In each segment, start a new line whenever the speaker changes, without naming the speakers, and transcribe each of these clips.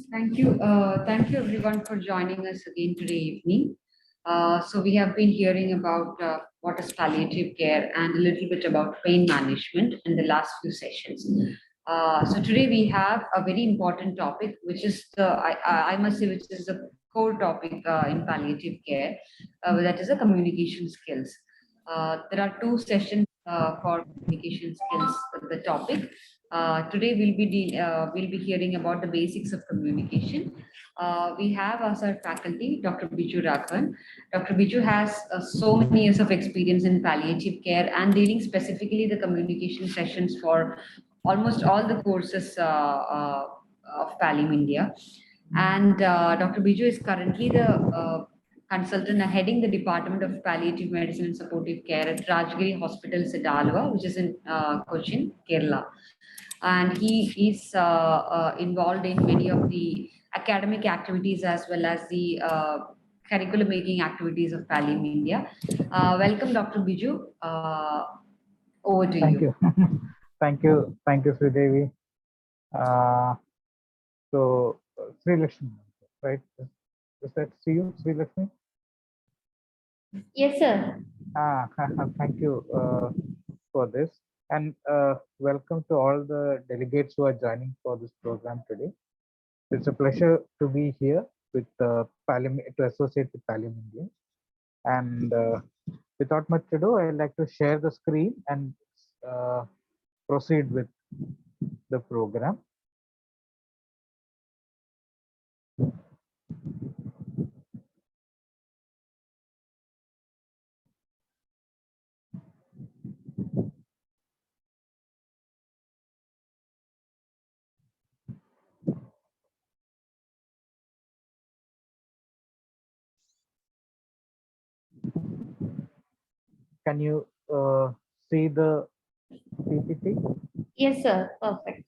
Thank you everyone for joining us again today evening. So we have been hearing about what is palliative care and a little bit about pain management in the last few sessions. So today we have a very important topic, which is I must say, which is the core topic in palliative care, that is the communication skills. There are two sessions for communication skills. The topic today we'll be hearing about the basics of communication. We have as our faculty Dr. Biju Raghavan. Dr. Biju has so many years of experience in palliative care and leading specifically the communication sessions for almost all the courses of Palim India. And Dr. Biju is currently the consultant heading the Department of Palliative Medicine and Supportive Care at Rajgiri Hospital, Sidalwa, which is in Cochin, Kerala. And he is involved in many of the academic activities as well as the curriculum making activities of Palim India. Welcome, Dr. Biju. Over to
Thank
you.
you. Thank you, Sridevi. Uh, Sri Lakshmi, right? Is that see you, Sri Lakshmi?
Yes, sir.
Thank you for this. And welcome to all the delegates who are joining for this program today. It's a pleasure to be here with to associate with Palim India. And without much ado, I'd like to share the screen and proceed with the program. Can you see the PPT?
Yes, sir. Perfect.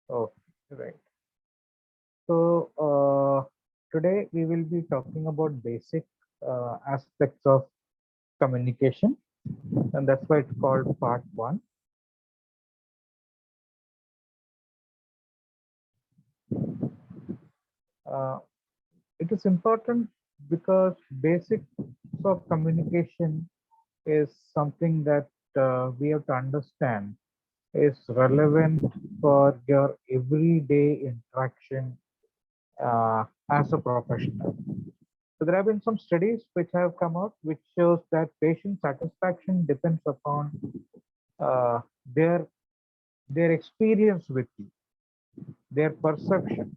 Oh, right. So today we will be talking about basic aspects of communication, and that's why it's called part one. It is important because basics of communication is something that we have to understand is relevant for your everyday interaction as a professional. So there have been some studies which have come out which shows that patient satisfaction depends upon uh, their experience with you, their perception.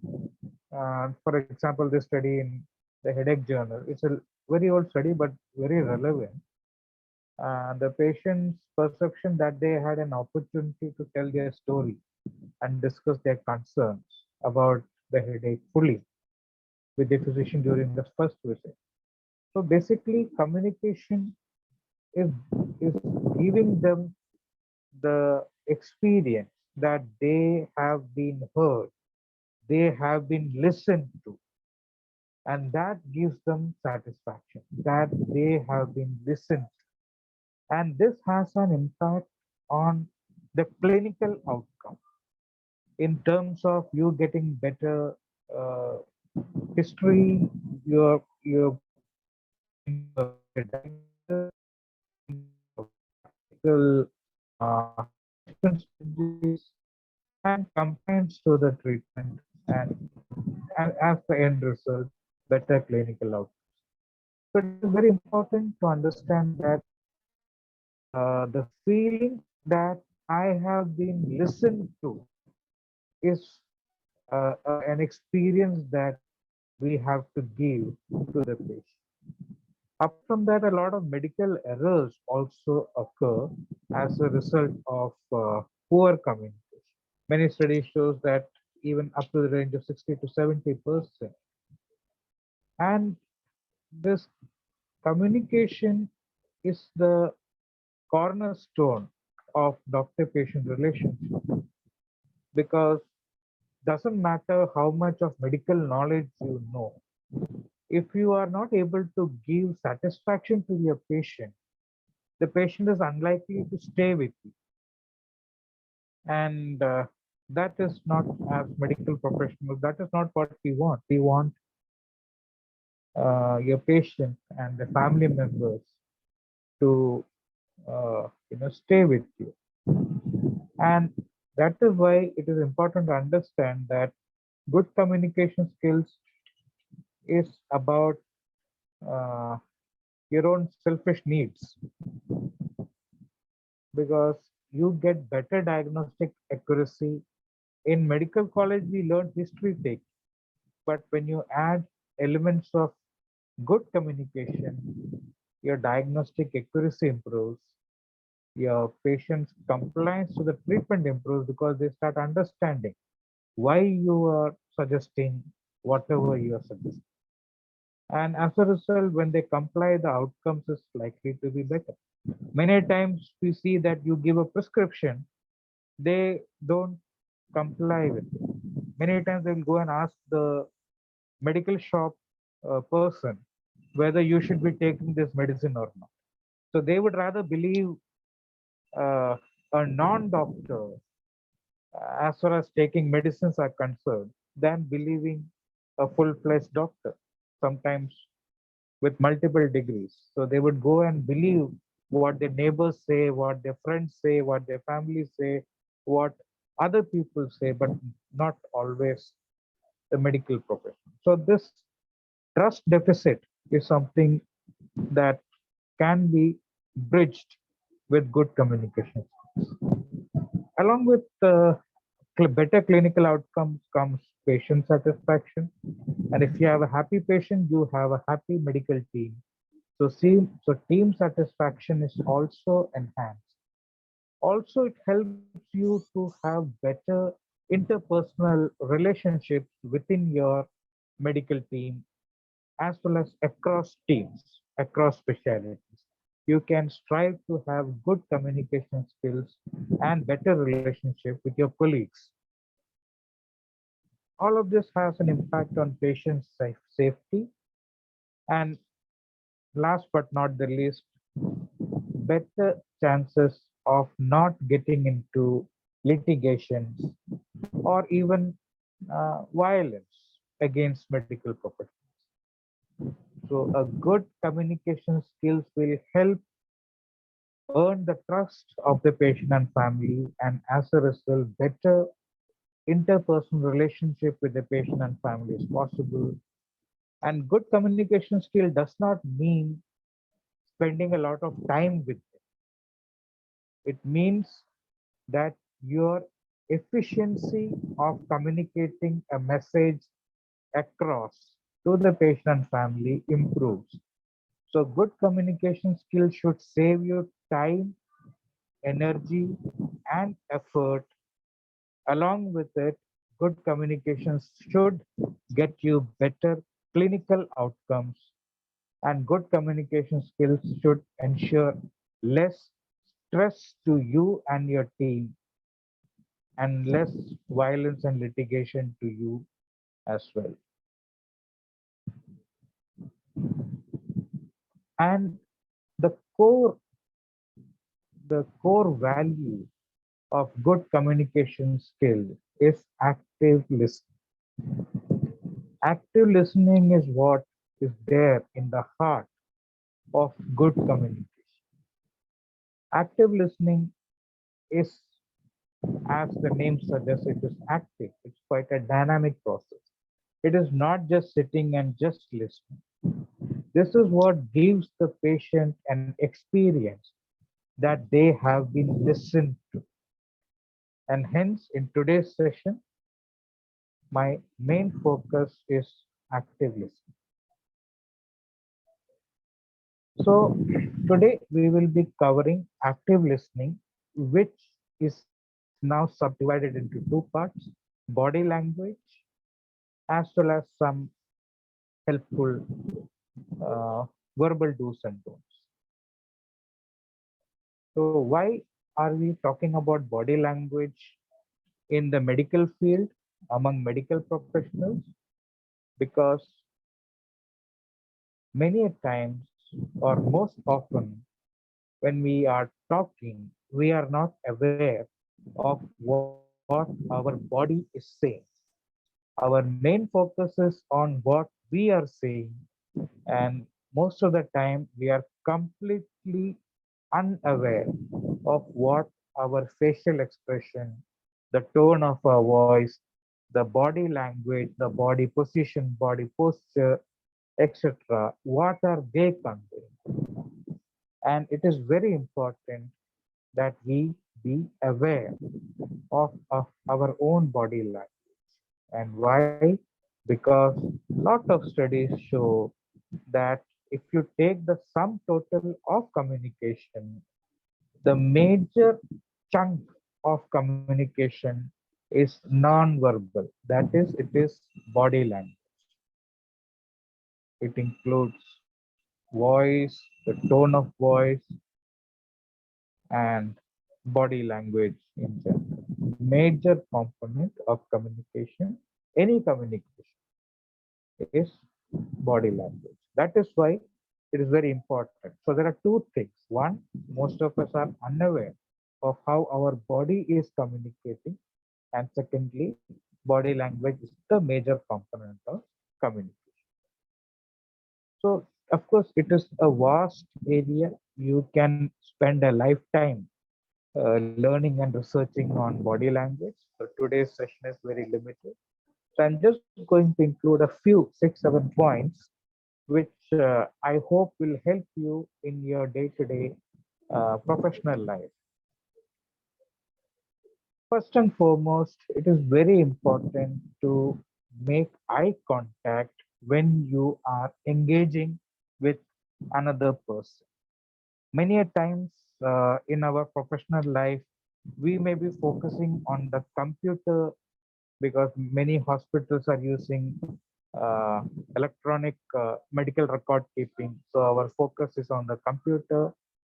For example, this study in the Headache Journal, it's a very old study but very relevant. The patient's perception that they had an opportunity to tell their story and discuss their concerns about the headache fully with the physician during the first visit. So basically, communication is giving them the experience that they have been heard, they have been listened to, and that gives them satisfaction that they have been listened to. And this has an impact on the clinical outcome in terms of you getting better uh, history, your practical strategies and compliance to the treatment, and as the end result, better clinical outcomes. So it is very important to understand that the feeling that I have been listened to is an experience that we have to give to the patient. Apart from that, a lot of medical errors also occur as a result of poor communication. Many studies shows that even up to the range of 60 to 70%. And this communication is the cornerstone of doctor-patient relationship, because doesn't matter how much of medical knowledge you know, if you are not able to give satisfaction to your patient, the patient is unlikely to stay with you. And that is not, as medical professionals, that is not what we want. We want your patient and the family members to stay with you. And that is why it is important to understand that good communication skills is about uh, your own selfish needs, because you get better diagnostic accuracy. In medical college, we learn history take, but when you add elements of good communication, your diagnostic accuracy improves, your patient's compliance to the treatment improves, because they start understanding why you are suggesting whatever you are suggesting. And as a result, when they comply, the outcomes is likely to be better. Many times we see that you give a prescription, they don't comply with it. Many times they will go and ask the medical shop person whether you should be taking this medicine or not. So they would rather believe uh, a non-doctor as far as taking medicines are concerned than believing a full-fledged doctor, sometimes with multiple degrees. So they would go and believe what their neighbors say, what their friends say, what their families say, what other people say, but not always the medical profession. So this trust deficit is something that can be bridged with good communication skills. Along with better clinical outcomes comes patient satisfaction. And if you have a happy patient, you have a happy medical team. So team satisfaction is also enhanced. Also, it helps you to have better interpersonal relationships within your medical team, as well as across teams, across specialties. You can strive to have good communication skills and better relationship with your colleagues. All of this has an impact on patient safety, and last but not the least, better chances of not getting into litigations or even violence against medical professionals. So a good communication skills will help earn the trust of the patient and family, and as a result, better interpersonal relationship with the patient and family is possible. And good communication skill does not mean spending a lot of time with them. It means that your efficiency of communicating a message across to the patient and family improves. So good communication skills should save you time, energy, and effort. Along with it, good communications should get you better clinical outcomes, and good communication skills should ensure less stress to you and your team, and less violence and litigation to you as well. And the core the core value of good communication skill is active listening. Active listening is what is there in the heart of good communication. Active listening is, as the name suggests, it is active. It's quite a dynamic process. It is not just sitting and just listening. This is what gives the patient an experience that they have been listened to. And hence, in today's session, my main focus is active listening. So, today we will be covering active listening, which is now subdivided into two parts: body language, as well as some helpful verbal do's and don'ts. So, why are we talking about body language in the medical field among medical professionals? Because many a times, or most often, when we are talking, we are not aware of what we are saying. what our body is saying. Our main focus is on what we are saying, and most of the time we are completely unaware of what our facial expression, the tone of our voice, the body language, the body position, body posture, etc. What are they conveying? And it is very important that we be aware of our own body language. And why? Because lot of studies show that if you take the sum total of communication, the major chunk of communication is non-verbal. That is, it is body language. It includes voice, the tone of voice, and body language in general. Major component of communication, any communication, is body language. That is why it is very important. So there are two things. One, most of us are unaware of how our body is communicating. And secondly, body language is the major component of communication. So, of course, it is a vast area. You can spend a lifetime learning and researching on body language. So, today's session is very limited. So, I'm just going to include a few 6, 7 points which I hope will help you in your day-to-day professional life. First and foremost, it is very important to make eye contact when you are engaging with another person. Many a times in our professional life, we may be focusing on the computer because many hospitals are using uh, electronic medical record keeping. So our focus is on the computer,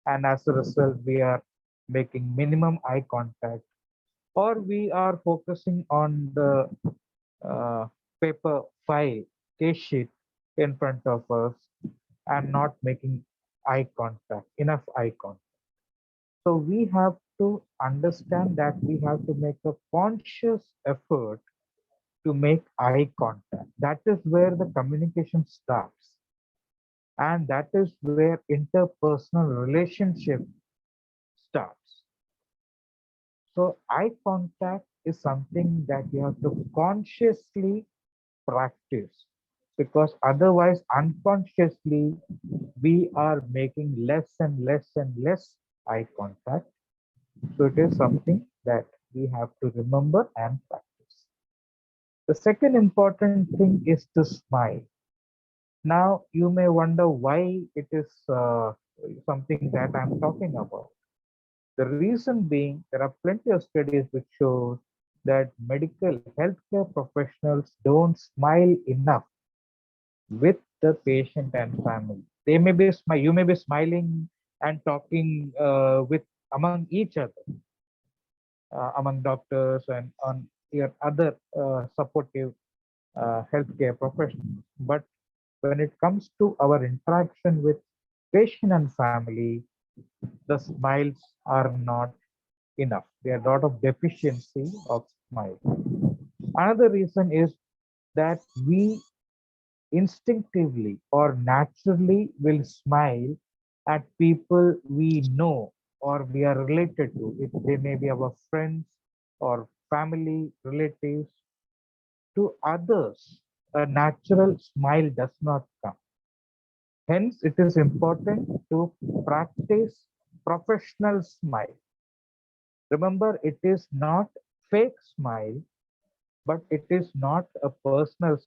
and as a result, we are making minimum eye contact, or we are focusing on the uh, paper file, case sheet in front of us, and not making enough eye contact. So we have to understand that we have to make a conscious effort to make eye contact. That is where the communication starts. And that is where interpersonal relationship starts. So eye contact is something that you have to consciously practice, because otherwise unconsciously we are making less and less and less eye contact. So it is something that we have to remember and practice. The second important thing is to smile. Now you may wonder why it is something that I'm talking about. The reason being, there are plenty of studies which show that medical healthcare professionals don't smile enough with the patient and family. They may be you may be smiling and talking with among each other, among doctors and on your other supportive healthcare professionals. But when it comes to our interaction with patient and family, the smiles are not enough. There are a lot of deficiency of smile. Another reason is that we instinctively or naturally will smile at people we know or we are related to. They may be our friends or family, relatives. To others, a natural smile does not come. Hence, it is important to practice professional smile. Remember, it is not fake smile, but it is not a personal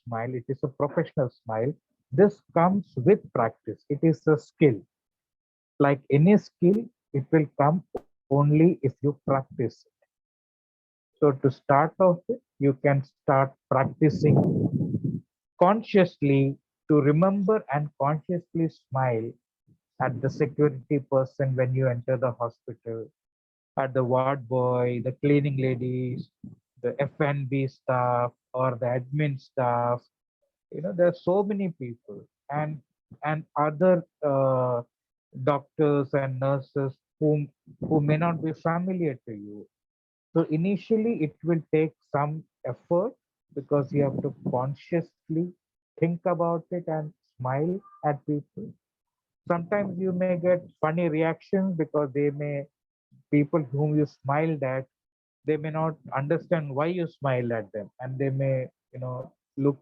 smile, it is a professional smile. This comes with practice. It is a skill. Like any skill, it will come only if you practice it. So to start off with, you can start practicing consciously to remember and consciously smile at the security person when you enter the hospital, at the ward boy, the cleaning ladies, the F&B staff, or the admin staff. There are so many people, and other doctors and nurses who may not be familiar to you. So initially it will take some effort because you have to consciously think about it and smile at people. Sometimes you may get funny reactions because they may people whom you smiled at, they may not understand why you smiled at them, and they may, look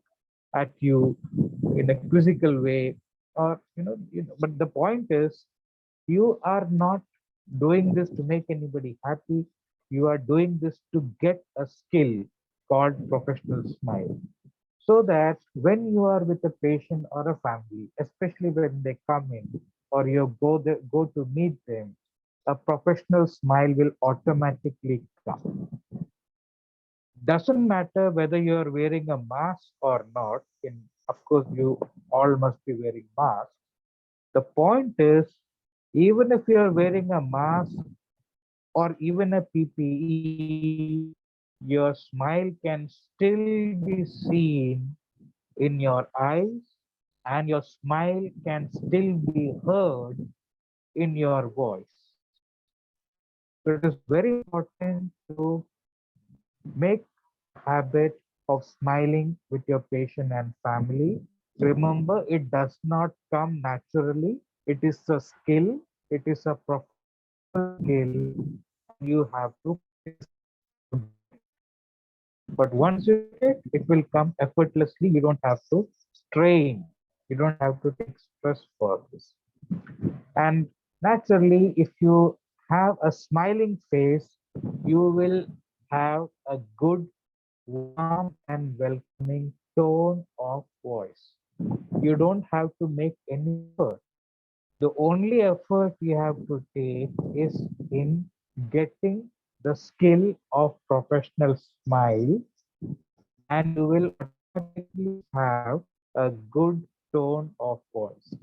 at you in a quizzical way, or but the point is, you are not doing this to make anybody happy. You are doing this to get a skill called professional smile, so that when you are with a patient or a family, especially when they come in or you go to meet them, a professional smile will automatically come. Doesn't matter whether you are wearing a mask or not. Of course, you all must be wearing masks. The point is, even if you are wearing a mask or even a PPE, your smile can still be seen in your eyes, and your smile can still be heard in your voice. So it is very important to make habit of smiling with your patient and family. Remember, it does not come naturally. It is a skill. It is a professional skill, and you have to practice to get it. But once you get it, it will come effortlessly. You don't have to strain. You don't have to take stress for this. And naturally, if you have a smiling face, you will have a good, warm, and welcoming tone of voice. You don't have to make any effort. The only effort you have to take is in getting the skill of professional smile, and you will automatically have a good tone of voice.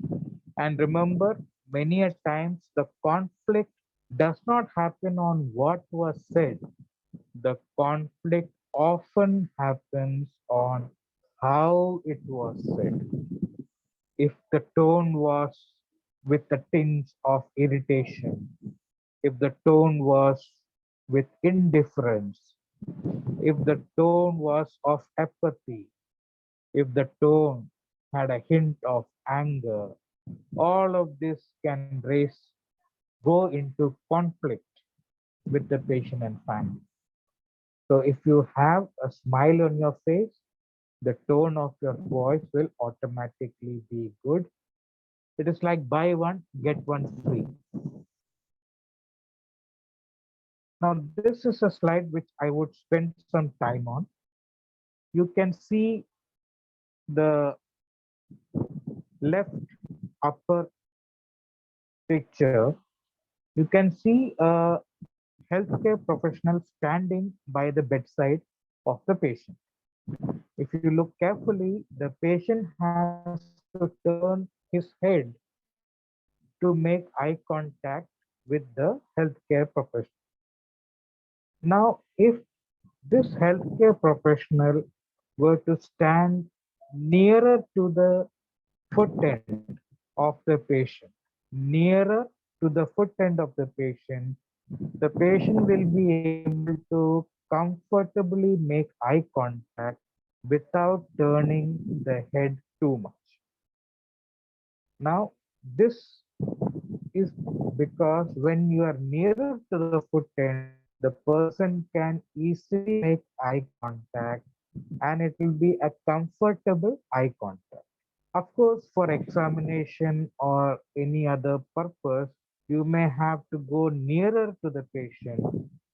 And remember, many a times the conflict does not happen on what was said. The conflict often happens on how it was said. If the tone was with a tinge of irritation, if the tone was with indifference, if the tone was of apathy, if the tone had a hint of anger, all of this can go into conflict with the patient and family. So if you have a smile on your face, the tone of your voice will automatically be good. It is like buy one, get one free. Now, this is a slide which I would spend some time on. You can see the left upper picture. You can see a healthcare professional standing by the bedside of the patient. If you look carefully, the patient has to turn his head to make eye contact with the healthcare professional. Now, if this healthcare professional were to stand nearer to the foot end of the patient, nearer to the foot end of the patient will be able to comfortably make eye contact without turning the head too much. Now, this is because when you are nearer to the foot end, the person can easily make eye contact, and it will be a comfortable eye contact. Of course, for examination or any other purpose, you may have to go nearer to the patient.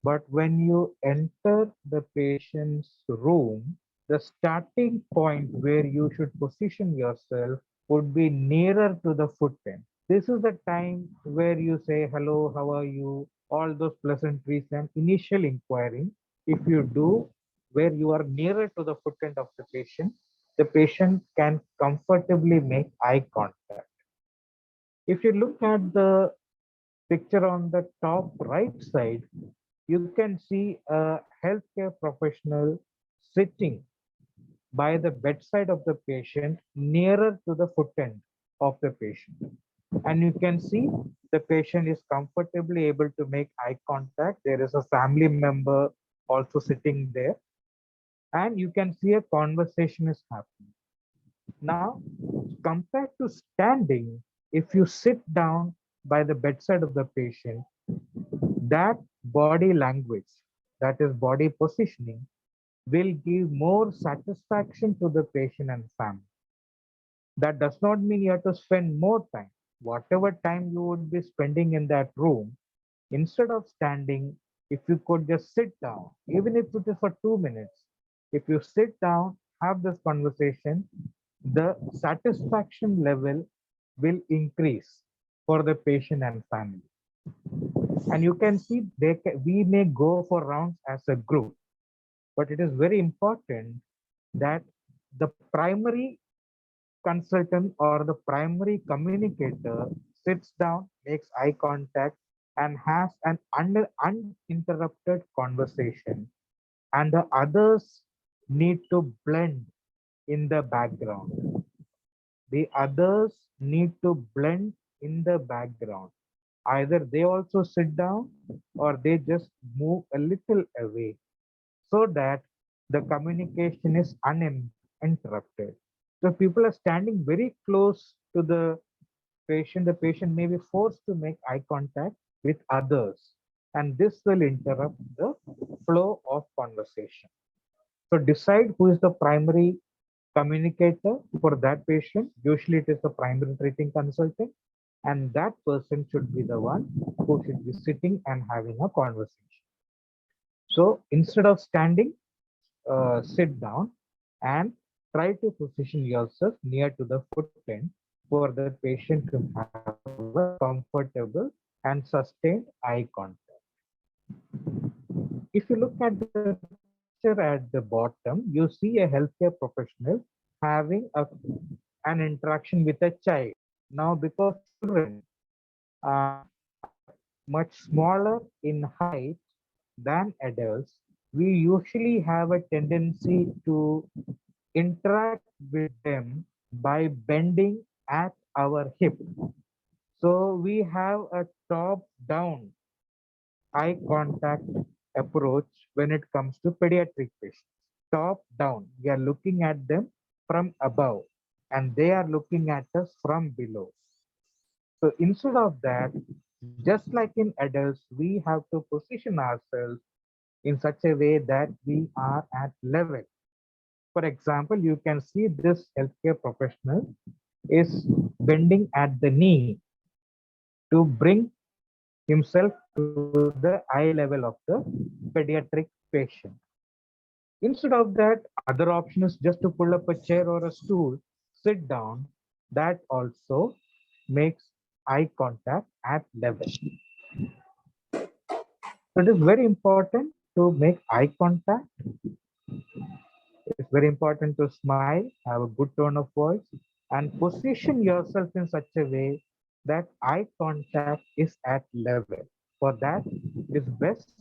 But when you enter the patient's room, the starting point where you should position yourself would be nearer to the foot end. This is the time where you say, hello, how are you? All those pleasantries and initial inquiry. If you do, where you are nearer to the foot end of the patient can comfortably make eye contact. If you look at the picture on the top right side, you can see a healthcare professional sitting by the bedside of the patient nearer to the foot end of the patient. And you can see the patient is comfortably able to make eye contact. There is a family member also sitting there, and you can see a conversation is happening. Now, compared to standing, if you sit down by the bedside of the patient, that body language, that is body positioning, will give more satisfaction to the patient and family. That does not mean you have to spend more time. Whatever time you would be spending in that room, instead of standing, if you could just sit down, even if it is for 2 minutes, if you sit down, have this conversation, the satisfaction level will increase for the patient and family. And you can see we may go for rounds as a group, but it is very important that the primary consultant or the primary communicator sits down, makes eye contact, and has an uninterrupted conversation, and the others need to blend in the background. The others need to blend in the background. Either they also sit down or they just move a little away so that the communication is uninterrupted. So people are standing very close to the patient may be forced to make eye contact with others, and this will interrupt the flow of conversation. So decide who is the primary communicator for that patient. Usually it is the primary treating consultant, and that person should be the one who should be sitting and having a conversation. So instead of standing, sit down and try to position yourself near to the foot end for the patient to have a comfortable and sustained eye contact. If you look at the picture at the bottom, you see a healthcare professional having an interaction with a child. Now, because children are much smaller in height than adults, we usually have a tendency to interact with them by bending at our hip. So we have a top-down eye contact approach when it comes to pediatric patients. Top-down, we are looking at them from above and they are looking at us from below. So instead of that, just like in adults, we have to position ourselves in such a way that we are at level. For example, you can see this healthcare professional is bending at the knee to bring himself to the eye level of the pediatric patient. Instead of that, other option is just to pull up a chair or a stool, sit down. That also makes eye contact at level. So it is very important to make eye contact. It's very important to smile, have a good tone of voice, and position yourself in such a way that eye contact is at level. For that, it's best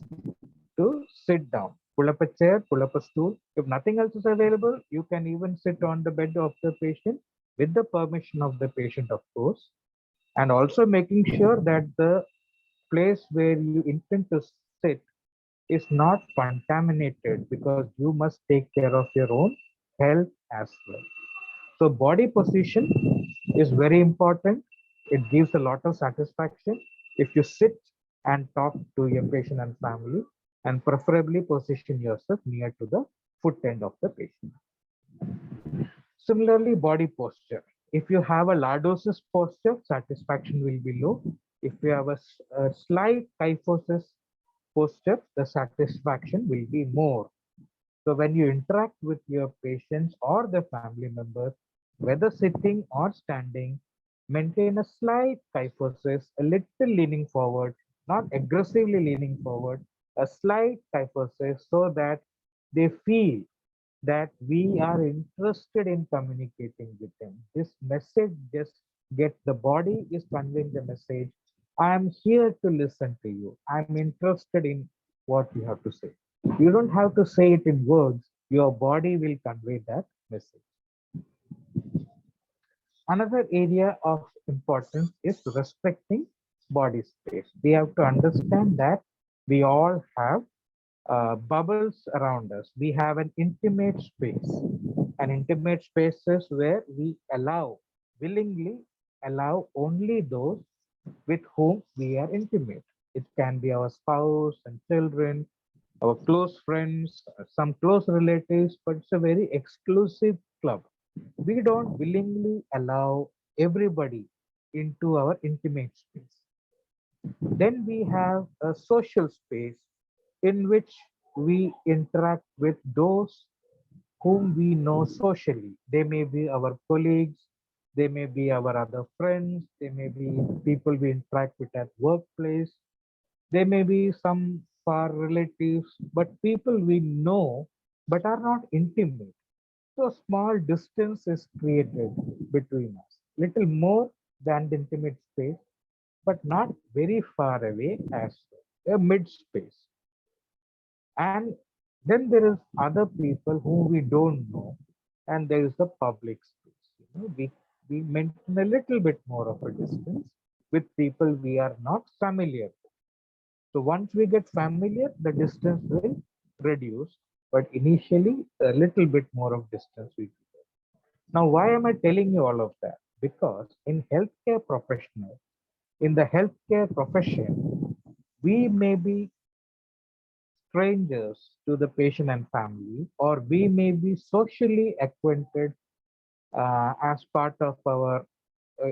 to sit down. Pull up a chair, pull up a stool. If nothing else is available, you can even sit on the bed of the patient with the permission of the patient, of course, and also making sure that the place where you intend to sit is not contaminated, because you must take care of your own health as well. So body position is very important. It gives a lot of satisfaction if you sit and talk to your patient and family, and preferably position yourself near to the foot end of the patient. Similarly, body posture. If you have a lordosis posture, satisfaction will be low. If you have a slight kyphosis posture, the satisfaction will be more. So when you interact with your patients or the family members, whether sitting or standing, maintain a slight kyphosis, a little leaning forward, not aggressively leaning forward, a slight kyphosis, so that they feel that we are interested in communicating with them. This message just gets, the body is conveying the message. I'm here to listen to you. I'm interested in what you have to say. You don't have to say it in words. Your body will convey that message. Another area of importance is respecting body space. We have to understand that we all have bubbles around us. We have an intimate space. An intimate space is where we willingly allow only those with whom we are intimate. It can be our spouse and children, our close friends, some close relatives, but it's a very exclusive club. We don't willingly allow everybody into our intimate space. Then we have a social space in which we interact with those whom we know socially. They may be our colleagues, they may be our other friends, they may be people we interact with at workplace, they may be some far relatives, but people we know but are not intimate. So small distance is created between us, little more than the intimate space, but not very far away as a mid space. And then there is other people whom we don't know, and there is the public space. We maintain a little bit more of a distance with people we are not familiar with. So once we get familiar, the distance will reduce, but initially a little bit more of distance we do. Now, why am I telling you all of that? Because in healthcare professional, in the healthcare profession, we may be strangers to the patient and family, or we may be socially acquainted as part of our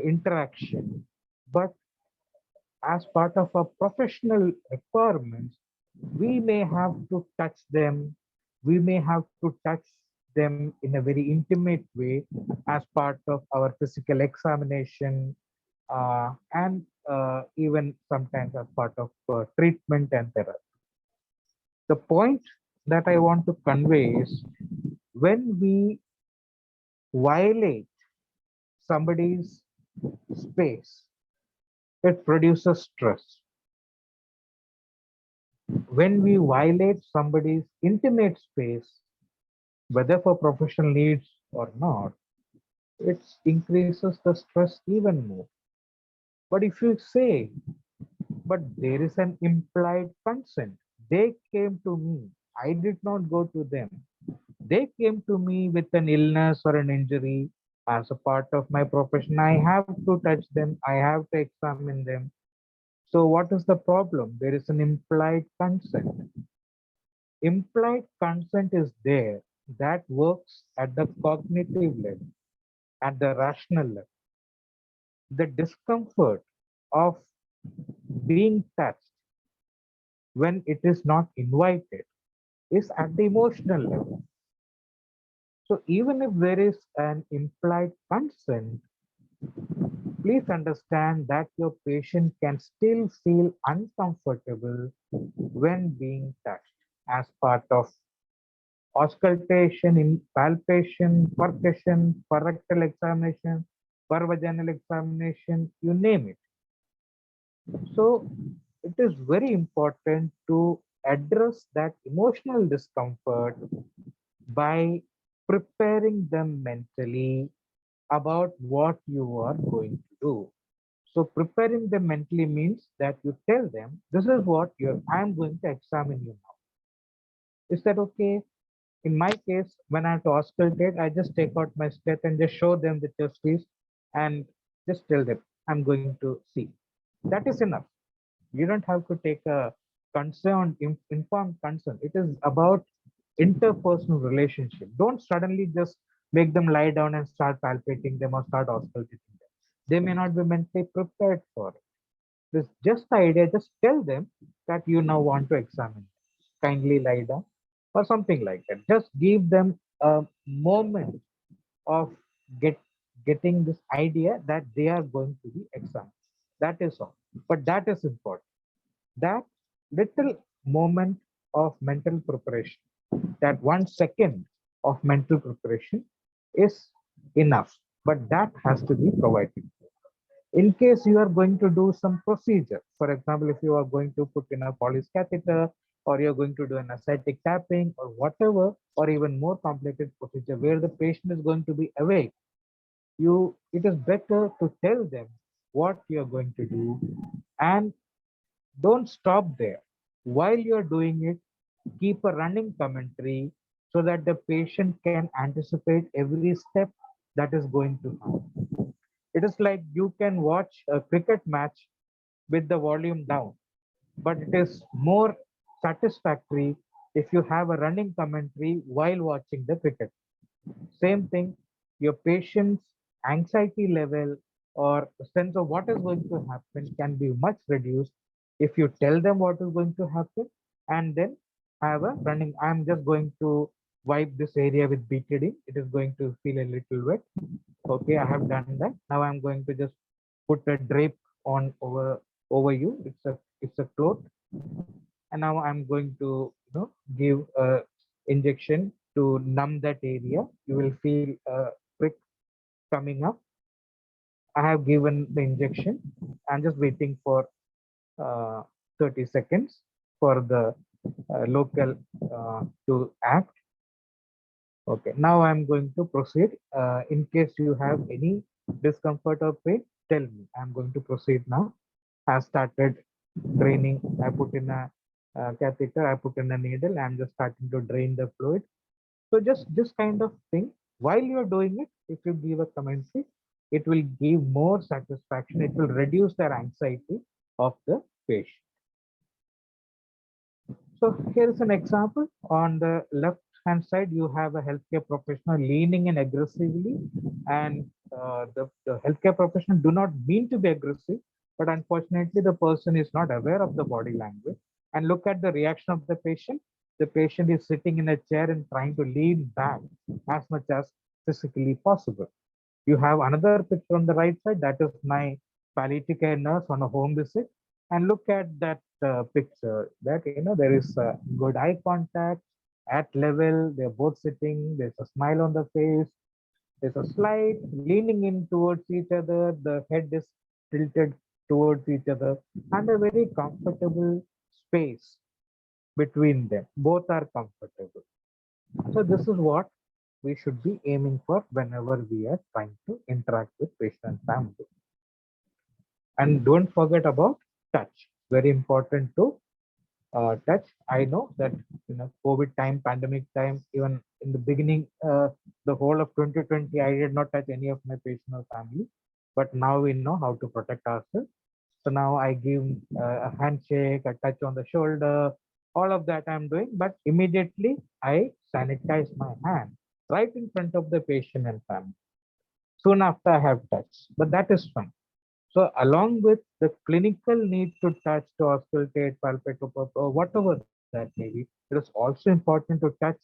interaction. But as part of our professional requirements, we may have to touch them. We may have to touch them in a very intimate way as part of our physical examination and even sometimes as part of treatment and therapy. The point that I want to convey is when we violate somebody's space, it produces stress. When we violate somebody's intimate space, whether for professional needs or not, it increases the stress even more. But if you say, but there is an implied consent, they came to me, I did not go to them. They came to me with an illness or an injury as a part of my profession. I have to touch them, I have to examine them. So, what is the problem? There is an implied consent. Implied consent is there that works at the cognitive level, at the rational level. The discomfort of being touched when it is not invited is at the emotional level. So, even if there is an implied consent, please understand that your patient can still feel uncomfortable when being touched as part of auscultation, in palpation, percussion, rectal examination, vaginal examination, you name it. So it is very important to address that emotional discomfort by preparing them mentally about what you are going to do. So preparing them mentally means that you tell them, this is what I'm going to examine you now. Is that okay? In my case, when I have to auscultate, I just take out my slit and just show them the justice and just tell them, I'm going to see. That is enough. You don't have to take a informed consent. It is about interpersonal relationship. Don't suddenly just make them lie down and start palpating them or start auscultating them. They may not be mentally prepared for it. This just the idea, just tell them that you now want to examine. Kindly lie down or something like that. Just give them a moment of get getting this idea that they are going to be examined. That is all. But that is important. That little moment of mental preparation, that 1 second of mental preparation is enough, but that has to be provided. In case you are going to do some procedure, for example, if you are going to put in a Polish catheter or you're going to do an ascitic tapping or whatever, or even more complicated procedure where the patient is going to be awake, it is better to tell them what you're going to do and don't stop there. While you're doing it, keep a running commentary so that the patient can anticipate every step that is going to happen. It is like you can watch a cricket match with the volume down, but it is more satisfactory if you have a running commentary while watching the cricket. Same thing, your patient's anxiety level or sense of what is going to happen can be much reduced if you tell them what is going to happen and then have a running. I'm just going to wipe this area with BTD. It is going to feel a little wet. Okay, I have done that. Now I'm going to just put a drape on over you. It's a cloth, and now I'm going to give a injection to numb that area. You will feel a prick coming up. I have given the injection. I'm just waiting for uh, 30 seconds for the local to act. Okay, now I'm going to proceed. In case you have any discomfort or pain, tell me. I'm going to proceed now. I started draining. I put in a catheter. I put in a needle. I'm just starting to drain the fluid. So just kind of thing. While you're doing it, if you give a commentary, it will give more satisfaction. It will reduce their anxiety of the patient. So here is an example. On the left hand side, you have a healthcare professional leaning in aggressively, and the healthcare professional do not mean to be aggressive, but unfortunately, the person is not aware of the body language. And look at the reaction of the patient. The patient is sitting in a chair and trying to lean back as much as physically possible. You have another picture on the right side. That is my palliative care nurse on a home visit. And look at that picture. That there is good eye contact at level. They're both sitting. There's a smile on the face. There's a slight leaning in towards each other. The head is tilted towards each other, and a very comfortable space between them. Both are comfortable. So this is what we should be aiming for whenever we are trying to interact with patient and family. And don't forget about touch. Very important to touch. I know that COVID time, pandemic time, even in the beginning, the whole of 2020, I did not touch any of my patient or family. But now we know how to protect ourselves. So now I give a handshake, a touch on the shoulder, all of that I'm doing. But immediately I sanitize my hand right in front of the patient and family. Soon after I have touched, but that is fine. So along with the clinical need to touch, to auscultate, palpate, or whatever that may be, it is also important to touch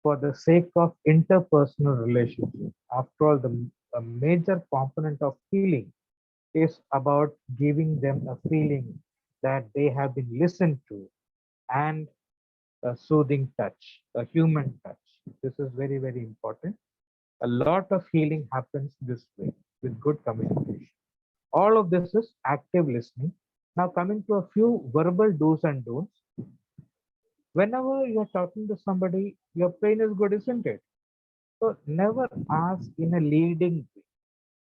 for the sake of interpersonal relationship. After all, the a major component of healing is about giving them a feeling that they have been listened to and a soothing touch, a human touch. This is very, very important. A lot of healing happens this way with good communication. All of this is active listening. Now, coming to a few verbal do's and don'ts. Whenever you're talking to somebody, your pain is good, isn't it? So, never ask in a leading way,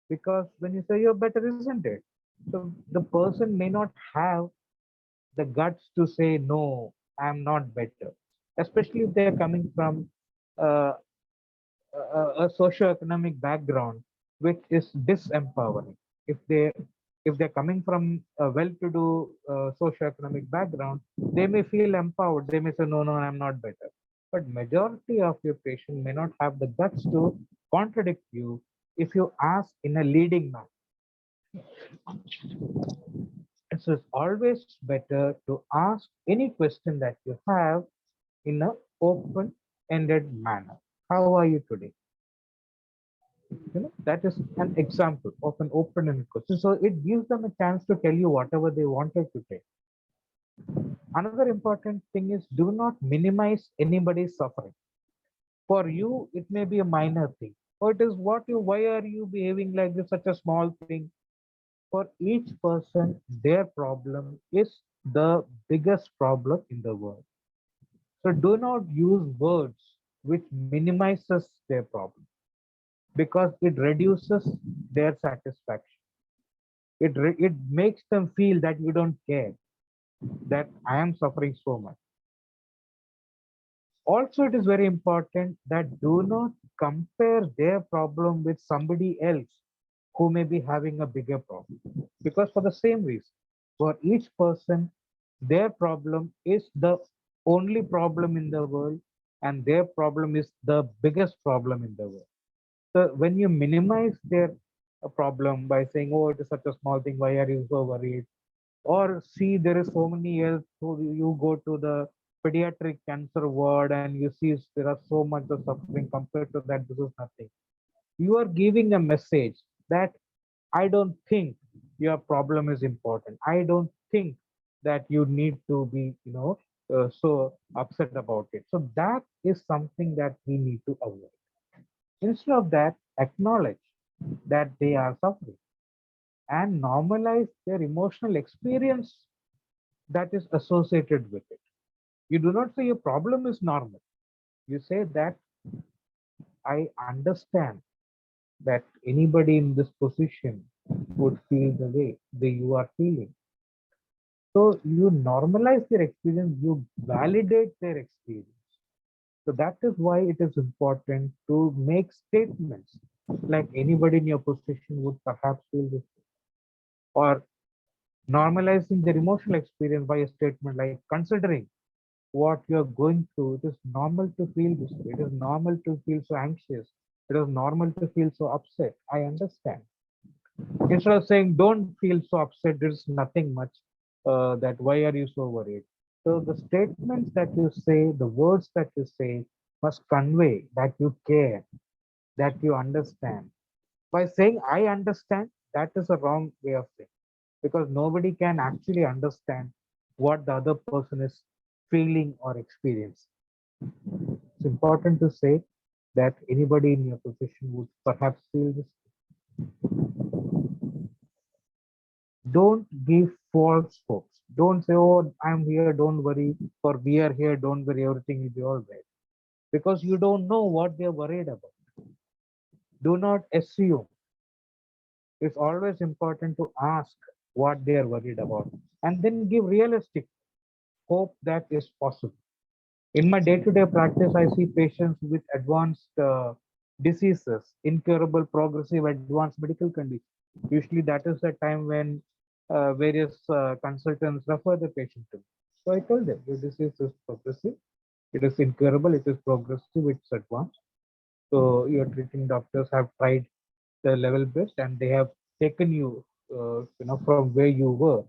because when you say you're better, isn't it? So, the person may not have the guts to say, no, I'm not better, especially if they're coming from uh, a socio-economic background which is disempowering. If they if they're coming from a well-to-do socio-economic background, they may feel empowered. They may say, no, no, I'm not better. But majority of your patient may not have the guts to contradict you if you ask in a leading manner. So it's always better to ask any question that you have in an open-ended manner. How are you today? That is an example of an open-ended question. So it gives them a chance to tell you whatever they wanted to tell. Another important thing is, do not minimize anybody's suffering. For you, it may be a minor thing. Or it is why are you behaving like this, such a small thing? For each person, their problem is the biggest problem in the world. So do not use words which minimizes their problem, because it reduces their satisfaction. It makes them feel that you don't care, that I am suffering so much. Also, it is very important that do not compare their problem with somebody else who may be having a bigger problem. Because for the same reason, for each person, their problem is the only problem in the world, and their problem is the biggest problem in the world. So when you minimize their problem by saying, "Oh, it is such a small thing. Why are you so worried?" Or see, there is so many years. So you go to the pediatric cancer ward and you see there are so much of suffering. Compared to that, this is nothing. You are giving a message that I don't think your problem is important. I don't think that you need to be, so upset about it. So that is something that we need to avoid. Instead of that, acknowledge that they are suffering and normalize their emotional experience that is associated with it. You do not say your problem is normal. You say that I understand that anybody in this position would feel the way that you are feeling. So you normalize their experience, you validate their experience. So that is why it is important to make statements like anybody in your position would perhaps feel this way. Or normalizing their emotional experience by a statement like considering what you're going through, it is normal to feel this way. It is normal to feel so anxious. It is normal to feel so upset. I understand. Instead of saying, don't feel so upset, there's nothing much, that why are you so worried? So the statements that you say, the words that you say must convey that you care, that you understand. By saying, I understand, that is a wrong way of saying because nobody can actually understand what the other person is feeling or experiencing. It's important to say that anybody in your position would perhaps feel this. Don't give false hopes. Don't say, "Oh, I'm here, don't worry," or "We are here, don't worry, everything will be all right." Because you don't know what they're worried about. Do not assume. It's always important to ask what they are worried about and then give realistic hope that is possible. In my day-to-day practice, I see patients with advanced diseases, incurable, progressive, advanced medical conditions. Usually, that is the time when various consultants refer the patient to me. So I told them, your disease is progressive, it is incurable, it is progressive, it's advanced. So your treating doctors have tried the level best, and they have taken you, from where you were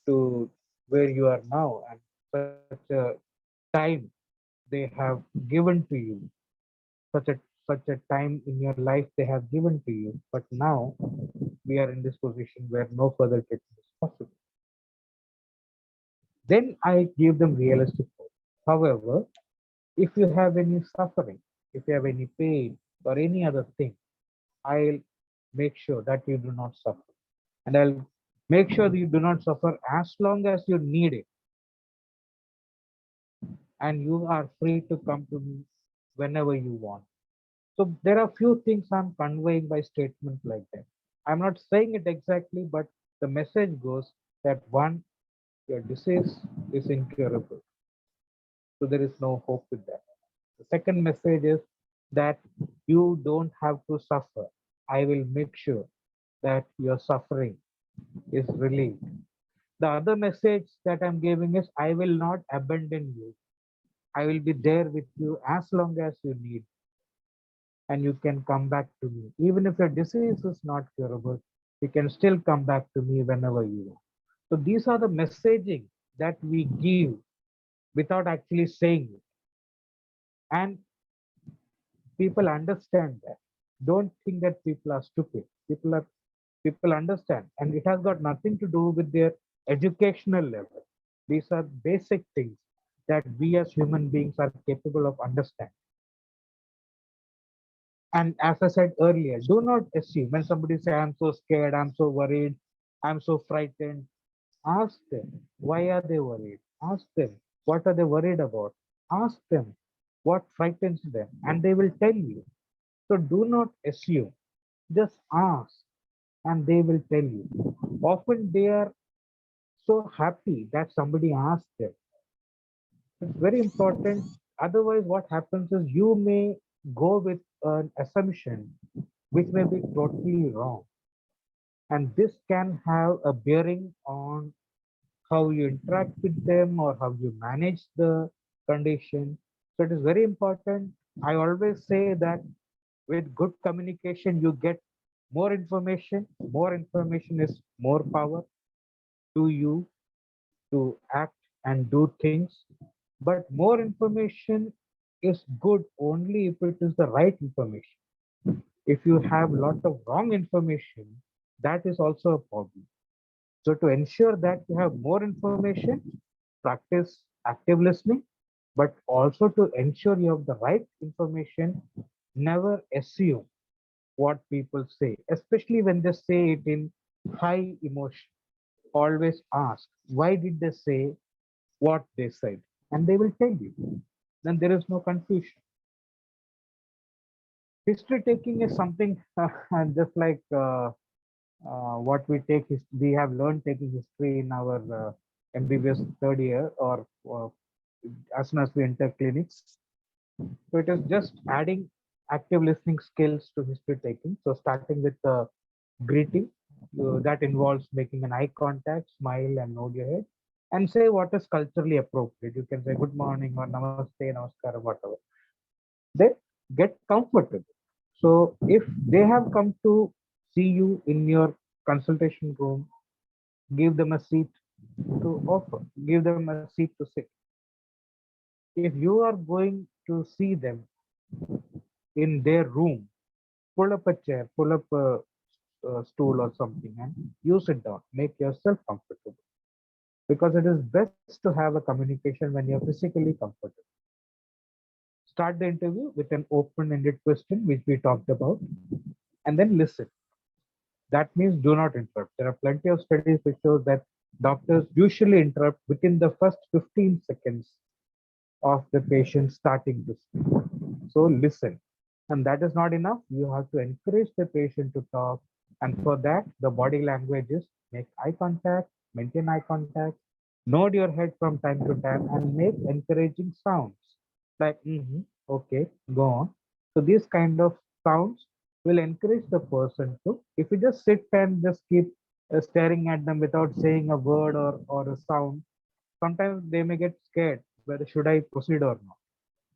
to where you are now, and such a time they have given to you, such a time in your life they have given to you, but now we are in this position where no further treatment is possible. Then I give them realistic hope. However, if you have any suffering, if you have any pain or any other thing, I'll make sure that you do not suffer, and I'll make sure that you do not suffer as long as you need it, and you are free to come to me whenever you want. So there are few things I'm conveying by statements like that. I'm not saying it exactly, but the message goes that one, your disease is incurable. So there is no hope with that. The second message is that you don't have to suffer. I will make sure that your suffering is relieved. The other message that I'm giving is I will not abandon you. I will be there with you as long as you need, and you can come back to me. Even if your disease is not curable, you can still come back to me whenever you want. So these are the messaging that we give without actually saying it. And people understand that. Don't think that people are stupid. People understand, and it has got nothing to do with their educational level. These are basic things that we as human beings are capable of understanding. And as I said earlier, do not assume when somebody say, "I'm so scared, I'm so worried, I'm so frightened." Ask them, why are they worried? Ask them, what are they worried about? Ask them, what frightens them? And they will tell you. So do not assume, just ask, and they will tell you. Often they are so happy that somebody asked them. It's very important. Otherwise, what happens is you may go with an assumption which may be totally wrong. And this can have a bearing on how you interact with them or how you manage the condition. So it is very important. I always say that with good communication, you get more information. More information is more power to you to act and do things. But more information is good only if it is the right information. If you have a lot of wrong information, that is also a problem. So to ensure that you have more information, practice active listening, but also to ensure you have the right information, never assume what people say, especially when they say it in high emotion. Always ask, why did they say what they said? And they will tell you. Then there is no confusion. History taking is something just like what we take. We have learned taking history in our MBBS third year or as soon as we enter clinics. So it is just adding active listening skills to history taking. So starting with greeting, that involves making an eye contact, smile, and nod your head, and say what is culturally appropriate. You can say good morning or namaste, namaskar, whatever. They get comfortable. So if they have come to see you in your consultation room, give them a seat to offer, give them a seat to sit. If you are going to see them in their room, pull up a chair, pull up a stool or something, and you sit down. Make yourself comfortable because it is best to have a communication when you're physically comfortable. Start the interview with an open-ended question, which we talked about, and then listen. That means do not interrupt. There are plenty of studies which show that doctors usually interrupt within the first 15 seconds of the patient starting to speak. So listen. And that is not enough. You have to encourage the patient to talk. And for that, the body language is make eye contact, maintain eye contact, nod your head from time to time, and make encouraging sounds like okay, go on. So these kind of sounds will encourage the person to. If you just sit and just keep staring at them without saying a word or a sound, sometimes they may get scared whether should I proceed or not.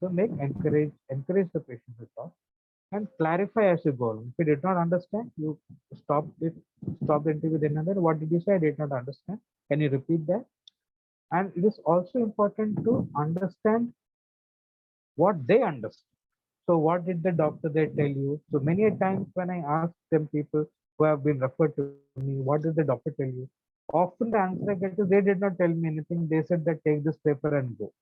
So encourage the patient to talk and clarify as you go along. If you did not understand, you stop it, stop the interview with another. What did you say? I did not understand. Can you repeat that? And it is also important to understand what they understand. So what did the doctor they tell you? So many a times when I ask them people who have been referred to me, what did the doctor tell you? Often the answer I get is they did not tell me anything. They said that take this paper and go.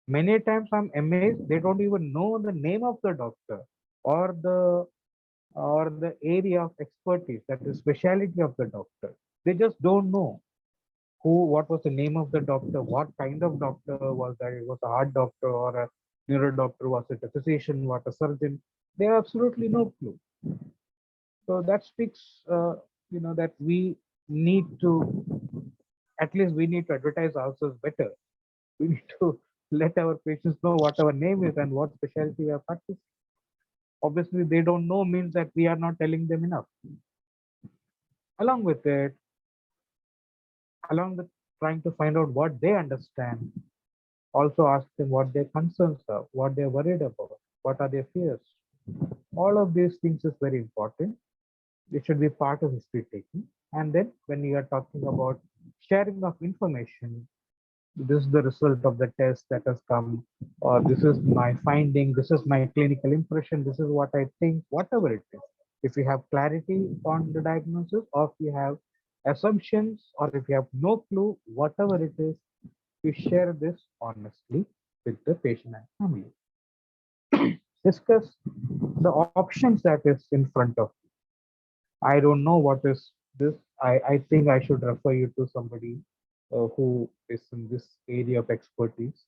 Many times I'm amazed they don't even know the name of the doctor or the area of expertise, that is specialty of the doctor. They just don't know what was the name of the doctor, what kind of doctor was that. It was a heart doctor or a neuro doctor, was it a physician, what a surgeon. They have absolutely no clue. So that speaks, that we need to, at least we need to advertise ourselves better. We need to let our patients know what our name is and what specialty we are practicing. Obviously, they don't know means that we are not telling them enough. Along with it, along with trying to find out what they understand, also ask them what their concerns are, what they're worried about, what are their fears. All of these things is very important. It should be part of history taking. And then when you are talking about sharing of information, this is the result of the test that has come, or this is my finding, this is my clinical impression, this is what I think, whatever it is. If you have clarity on the diagnosis, or if you have assumptions, or if you have no clue, whatever it is, you share this honestly with the patient and family. Discuss the options that is in front of you. I don't know what is this. I think I should refer you to somebody who is in this area of expertise.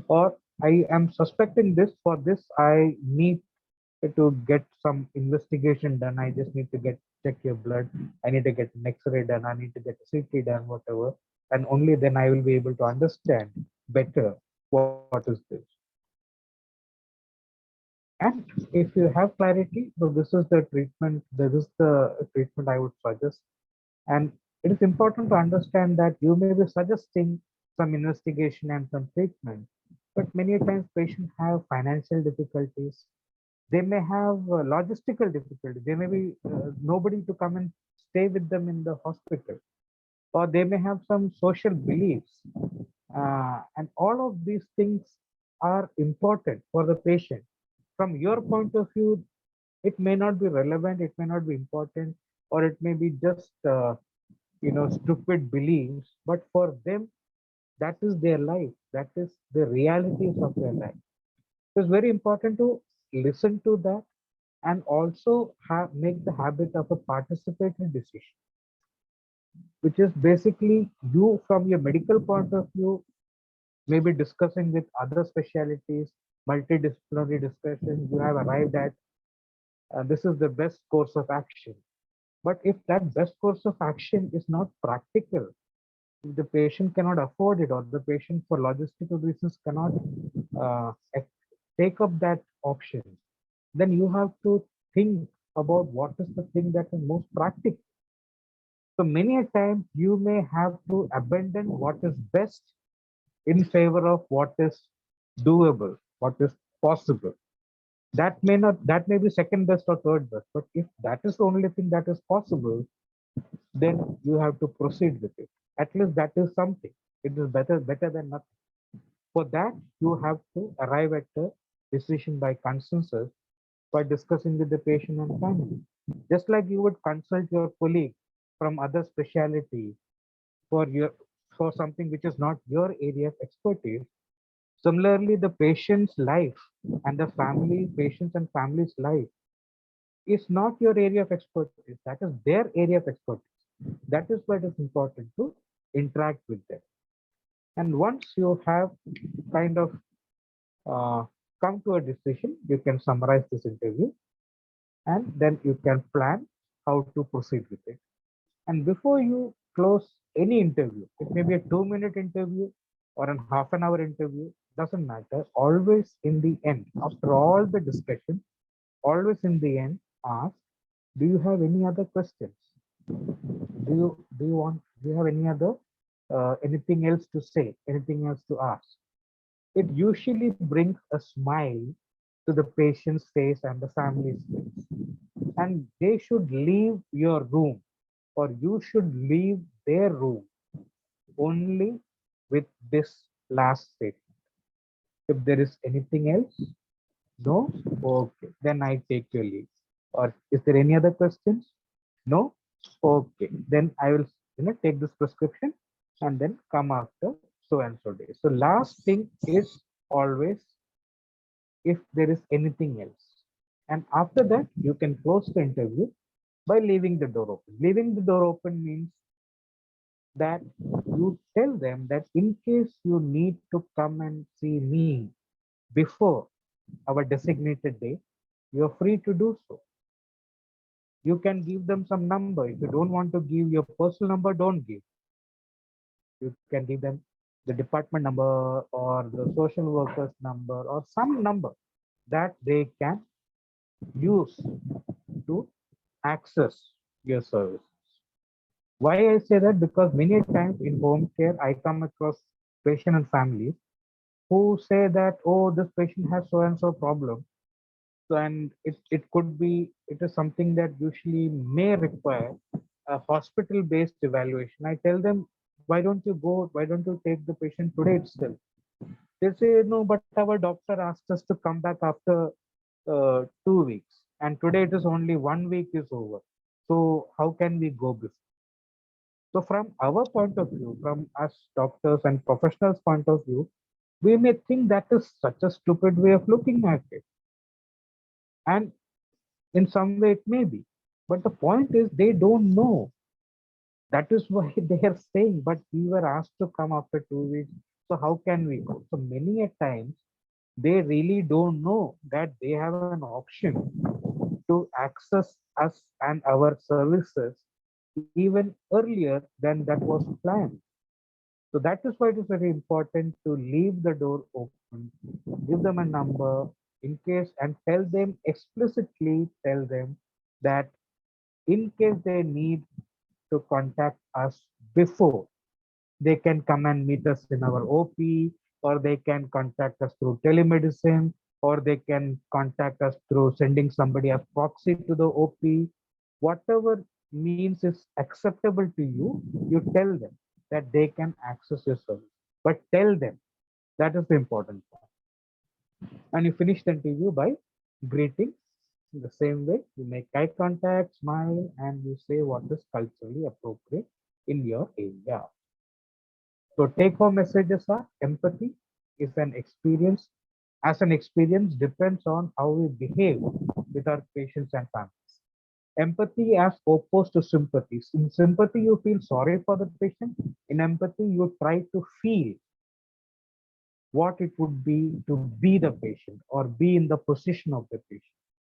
Or I am suspecting this. For this, I need to get some investigation done. I just need to check your blood. I need to get an X-ray done. I need to get a CT done, whatever. And only then I will be able to understand better what is this. And if you have clarity, so this is the treatment I would suggest. And it is important to understand that you may be suggesting some investigation and some treatment, but many times patients have financial difficulties. They may have logistical difficulties. They may be nobody to come and stay with them in the hospital, or they may have some social beliefs. And all of these things are important for the patient. From your point of view, it may not be relevant, it may not be important, or it may be just stupid beliefs. But for them, that is their life. That is the realities of their life. So it's very important to listen to that and also make the habit of a participatory decision, which is basically you from your medical point of view, maybe discussing with other specialties, multidisciplinary discussions, you have arrived at this is the best course of action. But if that best course of action is not practical, if the patient cannot afford it or the patient for logistical reasons cannot uh, ac- take up that option, then you have to think about what is the thing that is most practical. So many a times you may have to abandon what is best in favor of what is doable, what is possible. That may be second best or third best, but if that is the only thing that is possible, then you have to proceed with it. At least that is something. It is better than nothing. For that, you have to arrive at a decision by consensus by discussing with the patient and family. Just like you would consult your colleague from other specialty for your for something which is not your area of expertise. Similarly, the patient's life and the patient's and family's life is not your area of expertise. That is their area of expertise. That is why it is important to interact with them. And once you have kind of uh, come to a decision, you can summarize this interview and then you can plan how to proceed with it. And before you close any interview, it may be a 2-minute interview or a half an hour interview, doesn't matter. Always in the end, after all the discussion, always in the end, ask, do you have any other questions? Do you have any other anything else to say, anything else to ask? It usually brings a smile to the patient's face and the family's face. And they should leave your room, or you should leave their room only with this last statement. If there is anything else, no? Okay, then I take your leave. Or is there any other questions? No? Okay, then I will take this prescription and then come after so and so day. So last thing is always if there is anything else. And after that, you can close the interview by leaving the door open. Leaving the door open means that you tell them that in case you need to come and see me before our designated day, you're free to do so. You can give them some number. If you don't want to give your personal number, don't give. You can give them the department number or the social worker's number or some number that they can use to access your services. Why I say that? Because many times in home care, I come across patient and families who say that, oh, this patient has so and so problem. So, and it is something that usually may require a hospital-based evaluation. I tell them, why don't you take the patient today itself? They say, no, but our doctor asked us to come back after 2 weeks. And today it is only 1 week is over. So how can we go before? So from our point of view, from us doctors and professionals' point of view, we may think that is such a stupid way of looking at it. And in some way it may be. But the point is they don't know. That is why they are saying, but we were asked to come after 2 weeks. So how can we go? So many a times they really don't know that they have an option to access us and our services even earlier than that was planned. So that is why it is very important to leave the door open, give them a number, In case, and tell them explicitly, tell them that in case they need to contact us before, they can come and meet us in our OP, or they can contact us through telemedicine, or they can contact us through sending somebody as proxy to the OP. Whatever means is acceptable to you, you tell them that they can access your service. But tell them, that is the important part. And you finish the interview by greeting. In the same way, you make eye contact, smile, and you say what is culturally appropriate in your area. So take home messages are empathy is an experience. As an experience depends on how we behave with our patients and families. Empathy as opposed to sympathy. In sympathy, you feel sorry for the patient. In empathy, you try to feel what it would be to be the patient or be in the position of the patient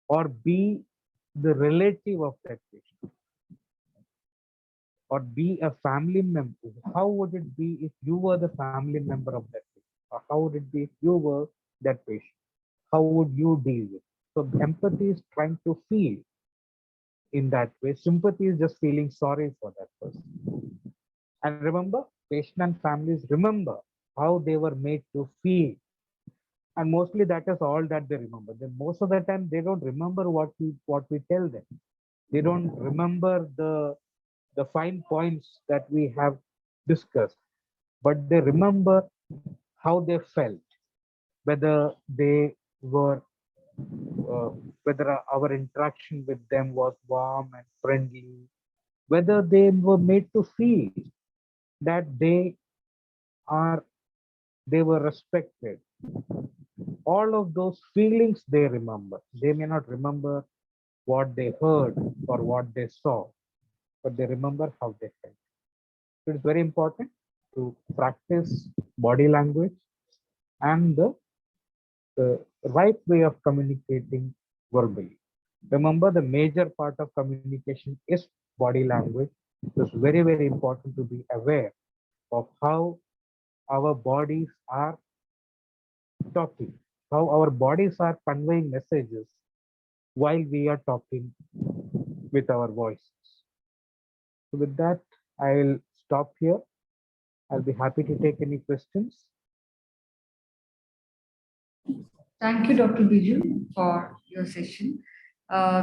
or be the relative of that patient or be a family member. How would it be if you were the family member of that patient? Or how would it be if you were that patient? How would you deal with it? So empathy is trying to feel in that way. Sympathy is just feeling sorry for that person. And remember, patient and families remember how they were made to feel. And mostly that is all that they remember. Then most of the time they don't remember what we tell them. They don't remember the fine points that we have discussed, but they remember how they felt, whether they were whether our interaction with them was warm and friendly, whether they were made to feel that are they were respected. All of those feelings they remember. They may not remember what they heard or what they saw, but they remember how they felt. So it's very important to practice body language and the right way of communicating verbally. Remember, the major part of communication is body language. So it's very, very important to be aware of how our bodies are talking, how our bodies are conveying messages while we are talking with our voices. So with that, I'll stop here. I'll be happy to take any questions.
Thank you, Dr. Biju, for your session.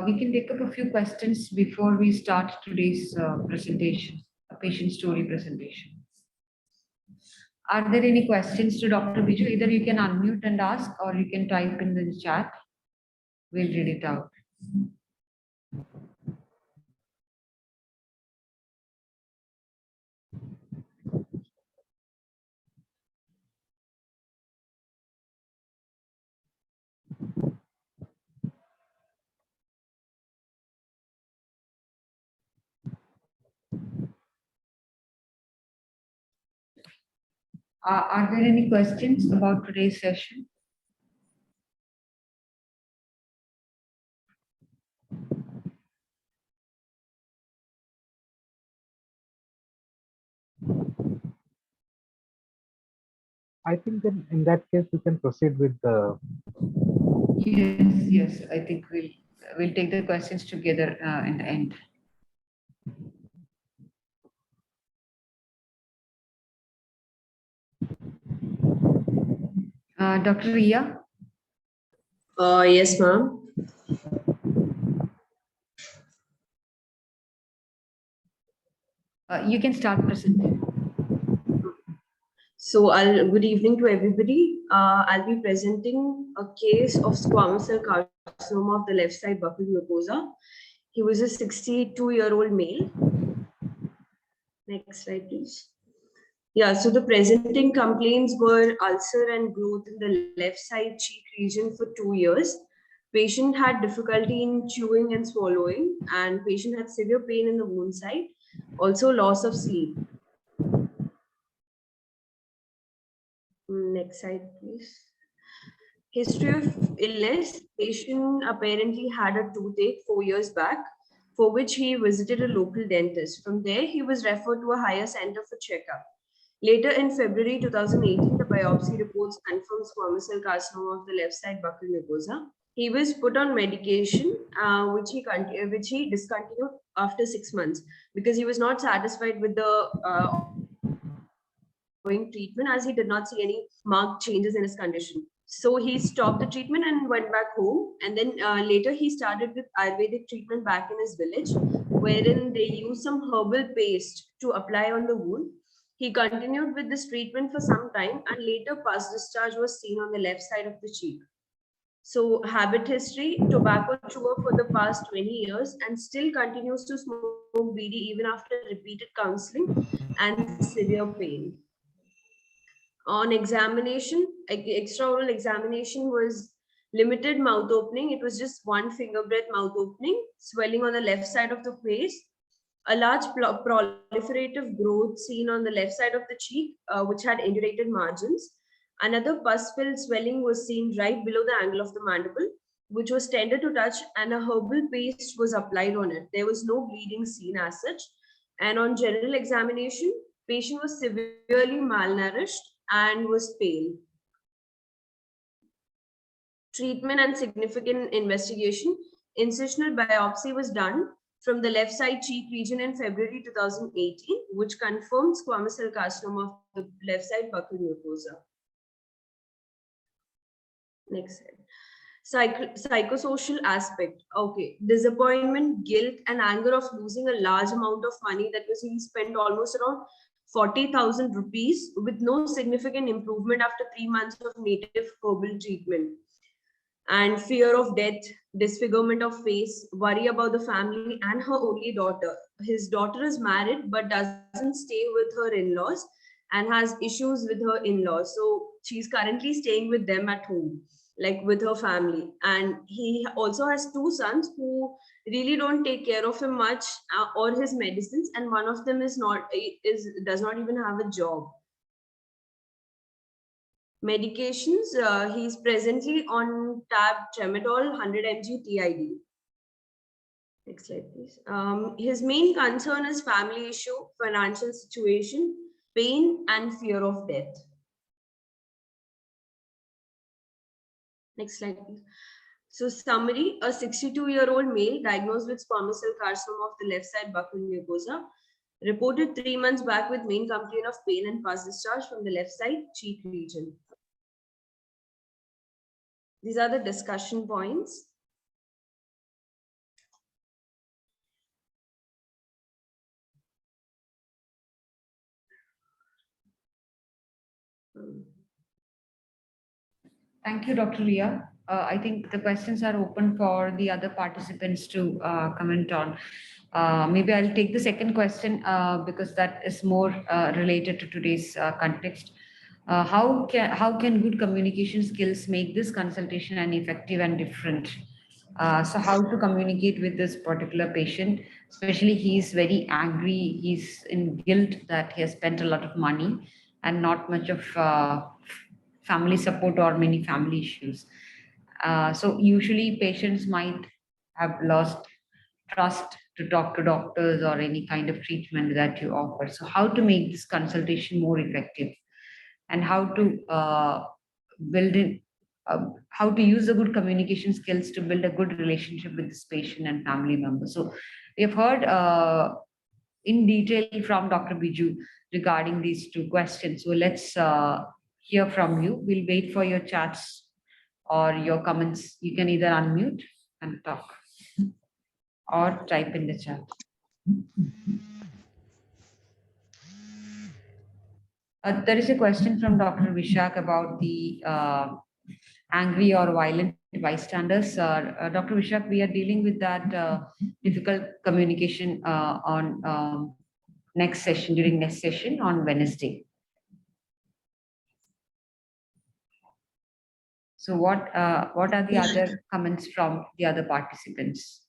We can take up a few questions before we start today's presentation, a patient story presentation. Are there any questions to Dr. Biju? Either you can unmute and ask, or you can type in the chat. We'll read it out. Are there any questions about today's session?
I think then in that case we can proceed with the.
Yes, I think we'll take the questions together in the end. Dr. Ria?
Yes, ma'am.
You can start presenting.
So, good evening to everybody. I'll be presenting a case of squamous cell carcinoma of the left side buccal mucosa. He was a 62-year-old male. Next slide, please. Yeah, so the presenting complaints were ulcer and growth in the left side cheek region for 2 years. Patient had difficulty in chewing and swallowing, and patient had severe pain in the wound site, also loss of sleep. Next slide, please. History of illness. Patient apparently had a toothache 4 years back, for which he visited a local dentist. From there, he was referred to a higher center for checkup. Later in February 2018, the biopsy reports confirmed squamous cell carcinoma of the left side buccal mucosa. He was put on medication, which he discontinued after 6 months because he was not satisfied with the treatment, as he did not see any marked changes in his condition. So he stopped the treatment and went back home. And then later he started with Ayurvedic treatment back in his village, wherein they used some herbal paste to apply on the wound. He continued with this treatment for some time, and later pus discharge was seen on the left side of the cheek. So habit history, tobacco chewer for the past 20 years and still continues to smoke BD even after repeated counseling and severe pain. On examination, extraoral examination was limited mouth opening. It was just one finger breadth mouth opening, swelling on the left side of the face, a large proliferative growth seen on the left side of the cheek, which had indurated margins. Another pus-filled swelling was seen right below the angle of the mandible, which was tender to touch, and a herbal paste was applied on it. There was no bleeding seen as such. And on general examination, patient was severely malnourished and was pale. Treatment and significant investigation. Incisional biopsy was done from the left side cheek region in February 2018, which confirmed squamous cell carcinoma of the left side buccal mucosa. Next slide. Psychosocial aspect. Okay, disappointment, guilt, and anger of losing a large amount of money. That was, he spent almost around 40,000 rupees with no significant improvement after 3 months of native herbal treatment. And fear of death, disfigurement of face, worry about the family and her only daughter. His daughter is married but doesn't stay with her in-laws and has issues with her in-laws. So she's currently staying with them at home, like with her family. And he also has 2 sons who really don't take care of him much or his medicines, and one of them does not even have a job. Medications, he's presently on tab tramadol 100 mg TID. Next slide, please. His main concern is family issue, financial situation, pain, and fear of death. Next slide, please. So summary, a 62-year-old male diagnosed with squamous cell carcinoma of the left side buccal mucosa, reported 3 months back with main complaint of pain and pus discharge from the left side cheek region. These are the discussion points.
Thank you, Dr. Ria. I think the questions are open for the other participants to comment on. Maybe I'll take the second question because that is more related to today's context. How can good communication skills make this consultation an effective and different? So how to communicate with this particular patient, especially he's very angry, he's in guilt that he has spent a lot of money and not much of family support or many family issues. So usually patients might have lost trust to talk to doctors or any kind of treatment that you offer. So how to make this consultation more effective and how to build it, how to use the good communication skills to build a good relationship with this patient and family members. So we have heard in detail from Dr. Biju regarding these 2 questions. So let's hear from you. We'll wait for your chats or your comments. You can either unmute and talk or type in the chat. There is a question from Dr. Vishak about the angry or violent bystanders. Dr. Vishak, we are dealing with that difficult communication on during next session on Wednesday. So what are the other comments from the other participants?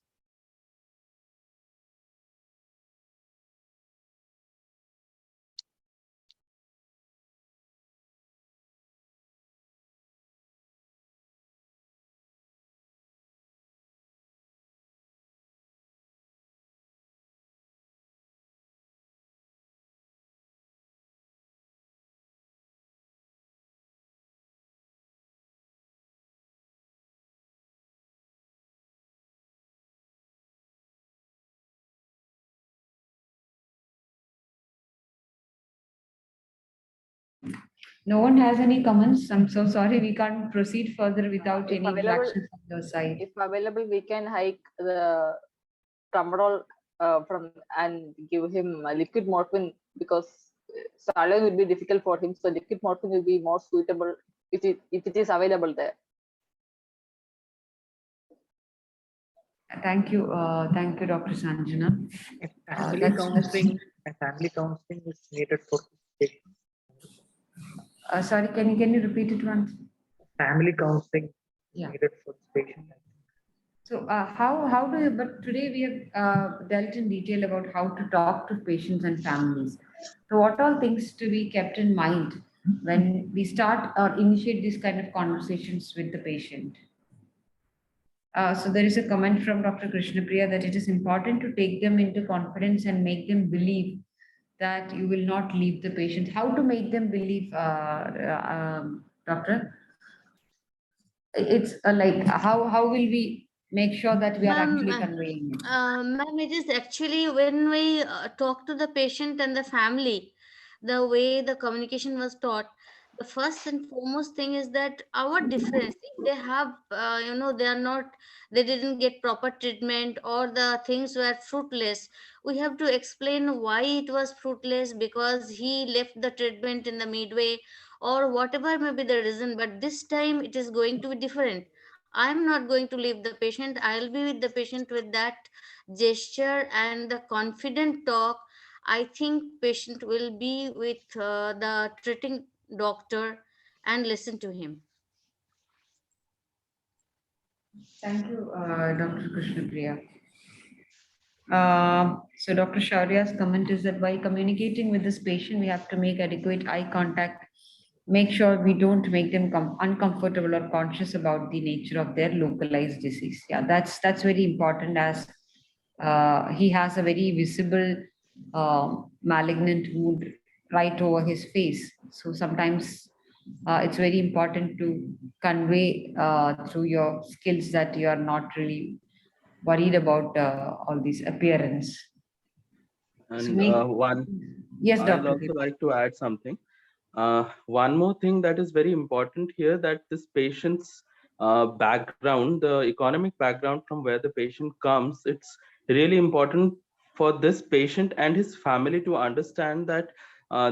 No one has any comments. I'm so sorry. We can't proceed further without
If
any
available,
interaction from your side.
if available, we can hike the tramadol from and give him liquid morphine, because saline will be difficult for him. So liquid morphine will be more suitable if it is available there.
Thank you, Dr. Sanjana.
And family
That's
counseling is needed for patient.
sorry. Can you repeat it once?
Family counseling is
Yeah.
needed for this patient.
So how do you? But today we have dealt in detail about how to talk to patients and families. So what all things to be kept in mind when we start or initiate these kind of conversations with the patient? So there is a comment from Dr. Krishnapriya that it is important to take them into confidence and make them believe that you will not leave the patient. How to make them believe, Doctor? It's like how will we make sure that we are
Ma'am,
actually conveying it?
ma'am, it is actually when we talk to the patient and the family, the way the communication was taught, the first and foremost thing is that our difference, if they have, they are not, they didn't get proper treatment or the things were fruitless, we have to explain why it was fruitless, because he left the treatment in the midway or whatever may be the reason. But this time it is going to be different. I'm not going to leave the patient. I'll be with the patient with that gesture and the confident talk. I think patient will be with the treating doctor and listen to him.
Thank you, Dr. Krishnapriya. So Dr. Shaurya's comment is that while communicating with this patient, we have to make adequate eye contact, make sure we don't make them uncomfortable or conscious about the nature of their localized disease. Yeah, that's very important, as he has a very visible malignant wound right over his face. So sometimes it's very important to convey through your skills that you are not really worried about all these appearance. So
And
make yes,
I'll
Doctor.
also like to add something. One more thing that is very important here, that this patient's background, the economic background from where the patient comes, it's really important for this patient and his family to understand that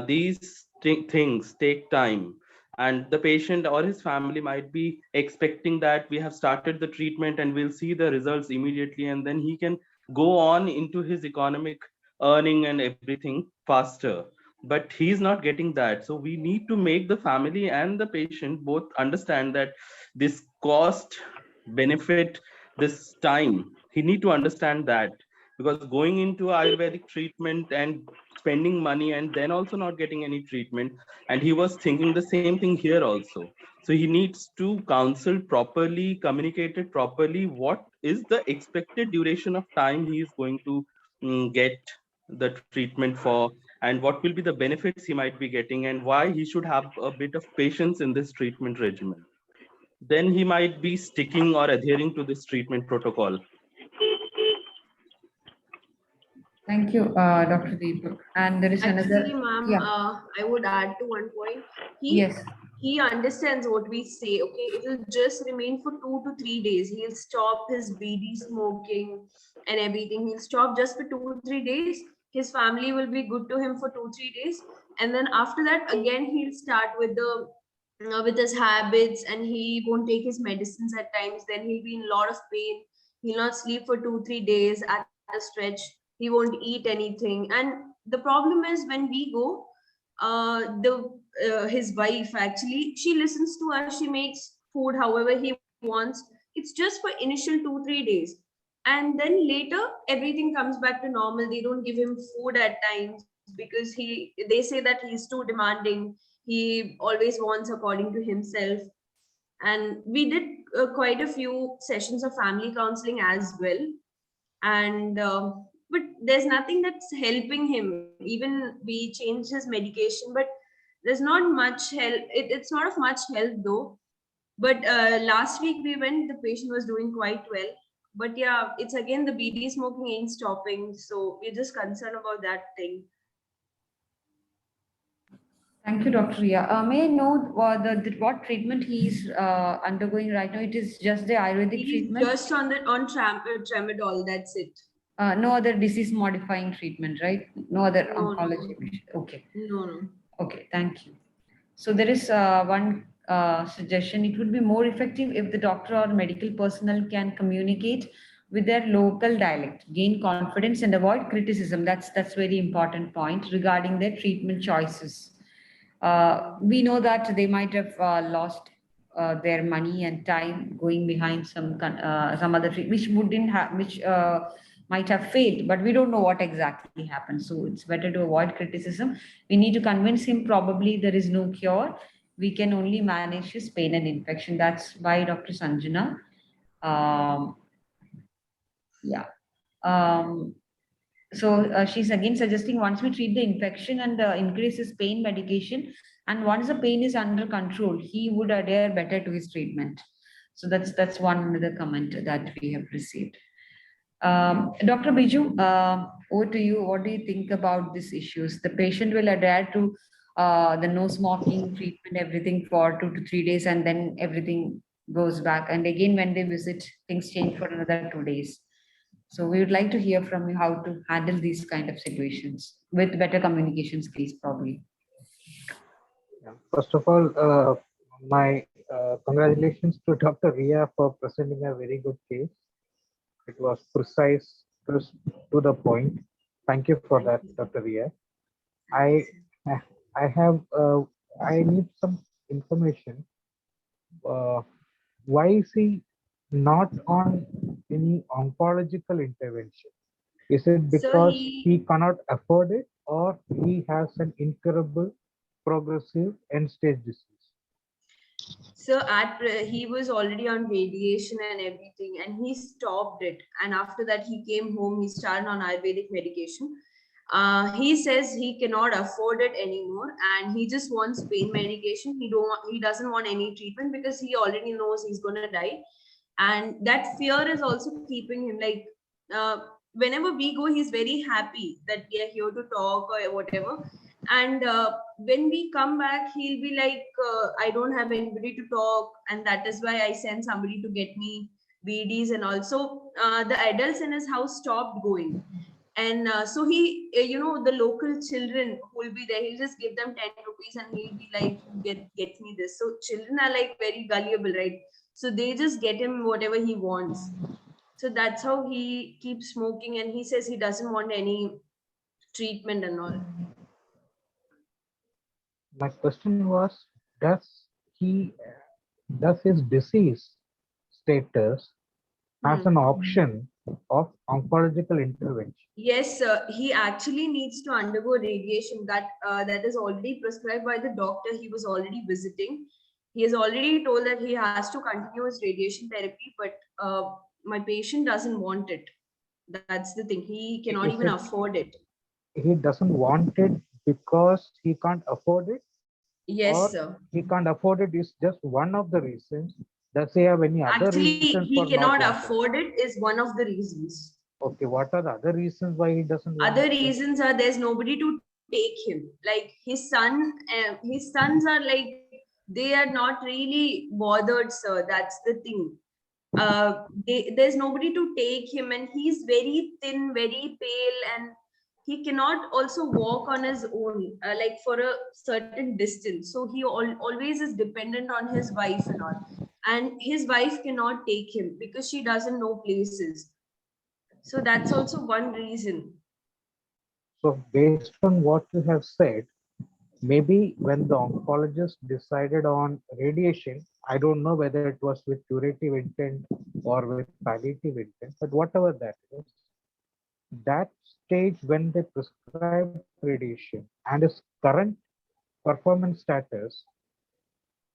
these things take time, and the patient or his family might be expecting that we have started the treatment and we'll see the results immediately, and then he can go on into his economic earning and everything faster. But he's not getting that, so we need to make the family and the patient both understand that this cost benefit, this time, he need to understand that, because going into Ayurvedic treatment and spending money and then also not getting any treatment, and he was thinking the same thing here also. So he needs to counsel properly, communicated properly, what is the expected duration of time he is going to get the treatment for, and what will be the benefits he might be getting, and why he should have a bit of patience in this treatment regimen. Then he might be sticking or adhering to this treatment protocol.
Thank you, Dr. Deepak. And there is
Actually,
another.
ma'am,
Yeah.
I would add to one point.
Yes.
He understands what we say. Okay, it will just remain for 2 to 3 days. He'll stop his BD smoking and everything. He'll stop just for 2 or 3 days. His family will be good to him for 2 3 days, and then after that, again he'll start with the with his habits, and he won't take his medicines at times. Then he'll be in a lot of pain. He'll not sleep for 2 3 days at a stretch. He won't eat anything, and the problem is when we go, the his wife, actually, she listens to us. She makes food however he wants. It's just for initial 2 3 days, and then later everything comes back to normal. They don't give him food at times because they say that he's too demanding. He always wants according to himself. And we did quite a few sessions of family counseling as well. And but there's nothing that's helping him. Even we changed his medication, but there's not much help. It's not of much help though. But last week we went, the patient was doing quite well. But yeah, it's again the BD smoking ain't stopping, so we're just concerned about that thing.
Thank you, Dr. Ria. May I know what treatment he's undergoing right now? It is just the Ayurvedic
He's
treatment?
just on tramadol, that's it.
No other disease modifying treatment, right? No other
No,
oncology. Okay.
no.
Okay, thank you. So there is one suggestion. It would be more effective if the doctor or medical personnel can communicate with their local dialect, gain confidence and avoid criticism. That's very important point regarding their treatment choices. We know that they might have lost their money and time going behind some other treatment, which wouldn't have, which might have failed, but we don't know what exactly happened. So it's better to avoid criticism. We need to convince him probably there is no cure. We can only manage his pain and infection. That's by Dr. Sanjana. Um, yeah. Um, so she's again suggesting once we treat the infection and increase his pain medication, and once the pain is under control, he would adhere better to his treatment. So that's one another comment that we have received. Dr. Biju, over to you. What do you think about these issues? The patient will adhere to the no smoking treatment, everything for 2 to 3 days, and then everything goes back. And again, when they visit, things change for another 2 days. So we would like to hear from you how to handle these kind of situations with better communication skills, probably.
Yeah. First of all, my congratulations to Dr. Ria for presenting a very good case. It was precise, crisp, to the point. Thank you for that, Dr. Ria. I I have I need some information. Uh, why is he not on any oncological intervention? Is it
So
because he cannot afford it, or he has an incurable progressive end stage disease?
he was already on radiation and everything, and he stopped it. And after that, he came home. He started on Ayurvedic medication. He says he cannot afford it anymore, and he just wants pain medication. He doesn't want any treatment because he already knows he's gonna die, and that fear is also keeping him like. Whenever we go, he's very happy that we are here to talk or whatever, and when we come back he'll be like, I don't have anybody to talk, and that is why I send somebody to get me BDs. And also the adults in his house stopped going, and so he the local children who will be there, he'll just give them 10 rupees and he'll be like, get me this. So children are like very gullible, right? So they just get him whatever he wants. So that's how he keeps smoking, and he says he doesn't want any treatment and all.
My question was, does he does his disease status has an option of oncological intervention?
Yes, he actually needs to undergo radiation. That is already prescribed by the doctor he was already visiting. He has already told that he has to continue his radiation therapy, but my patient doesn't want it. That's the thing. He cannot
Is
even
it
afford it.
he doesn't want it because he can't afford it,
Yes,
or
sir.
he can't afford it is just one of the reasons? Does he have any other
Actually,
reasons
he
for not
cannot
wanting?
afford it is one of the reasons.
Okay, what are the other reasons why he doesn't want
Other
it?
reasons are there's nobody to take him. Like his sons are like, they are not really bothered, sir. That's the thing. There's nobody to take him, and he's very thin, very pale, and he cannot also walk on his own, like for a certain distance. So he always is dependent on his wife and all, and his wife cannot take him because she doesn't know places. So that's also one reason.
So based on what you have said, maybe when the oncologist decided on radiation, I don't know whether it was with curative intent or with palliative intent, but whatever that is, that stage when they prescribed radiation and his current performance status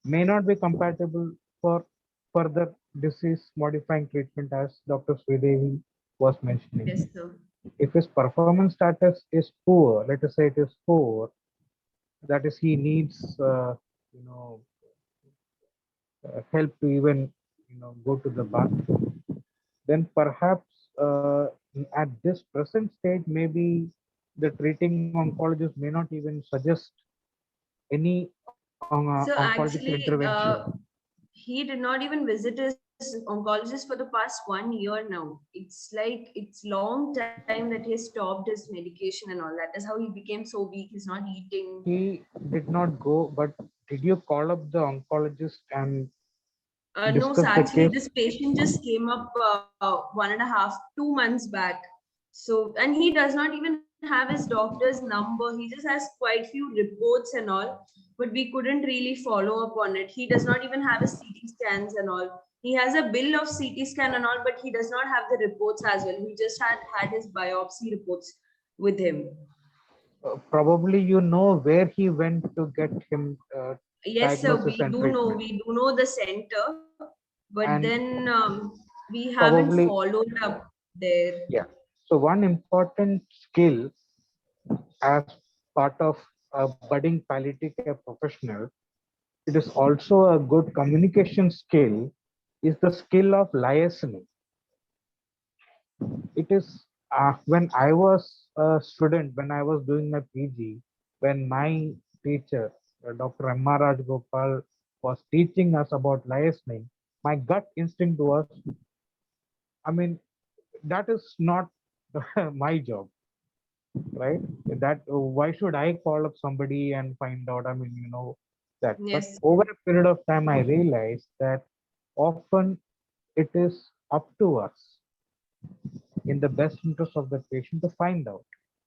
may not be compatible for further disease modifying treatment, as Dr. Sridevi was mentioning.
Yes, sir.
If his performance status is poor, let us say it is poor, that is, he needs you know help to even go to the bathroom, then perhaps at this present stage maybe the treating oncologist may not even suggest any
So
oncological
actually,
intervention?
he did not even visit his oncologist for the past 1 year now. It's long time that he stopped his medication and all. That is how he became so weak. He's not eating.
He did not go, but did you call up the oncologist and
No,
discuss
so
the
actually,
case?
this patient just came up 1.5, 2 months back. So, and he does not even have his doctor's number. He just has quite few reports and all, but we couldn't really follow up on it. He does not even have his CT scans and all. He has a bill of CT scan and all, but he does not have the reports as well. He just had his biopsy reports with him.
Probably you know where he went to get him
Yes, sir,
diagnosis and treatment.
we do know the center, but
And
then we haven't
probably,
followed up there.
yeah. So one important skill as part of a budding palliative care professional, it is also a good communication skill, is the skill of liaising. It is when I was a student, when I was doing my PG, when my teacher, Dr. M.R. Rajgopal, was teaching us about liaising, my gut instinct was, I mean, that is not my job, right? That why should I call up somebody and find out? I mean, that. But
Yes,
over a period of time, I realized that often it is up to us in the best interest of the patient to find out,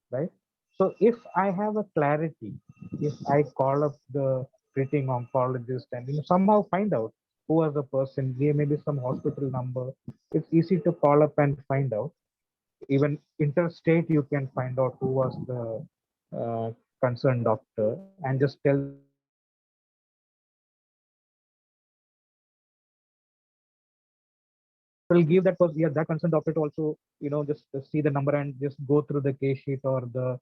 right? So if I have a clarity, if I call up the treating oncologist and somehow find out who was the person, there may be some hospital number. It's easy to call up and find out. Even interstate, you can find out who was the concerned doctor and just tell them that this is the doctor who is will give that person, yeah, that concerned doctor to also, just see the number and just go through the case sheet or the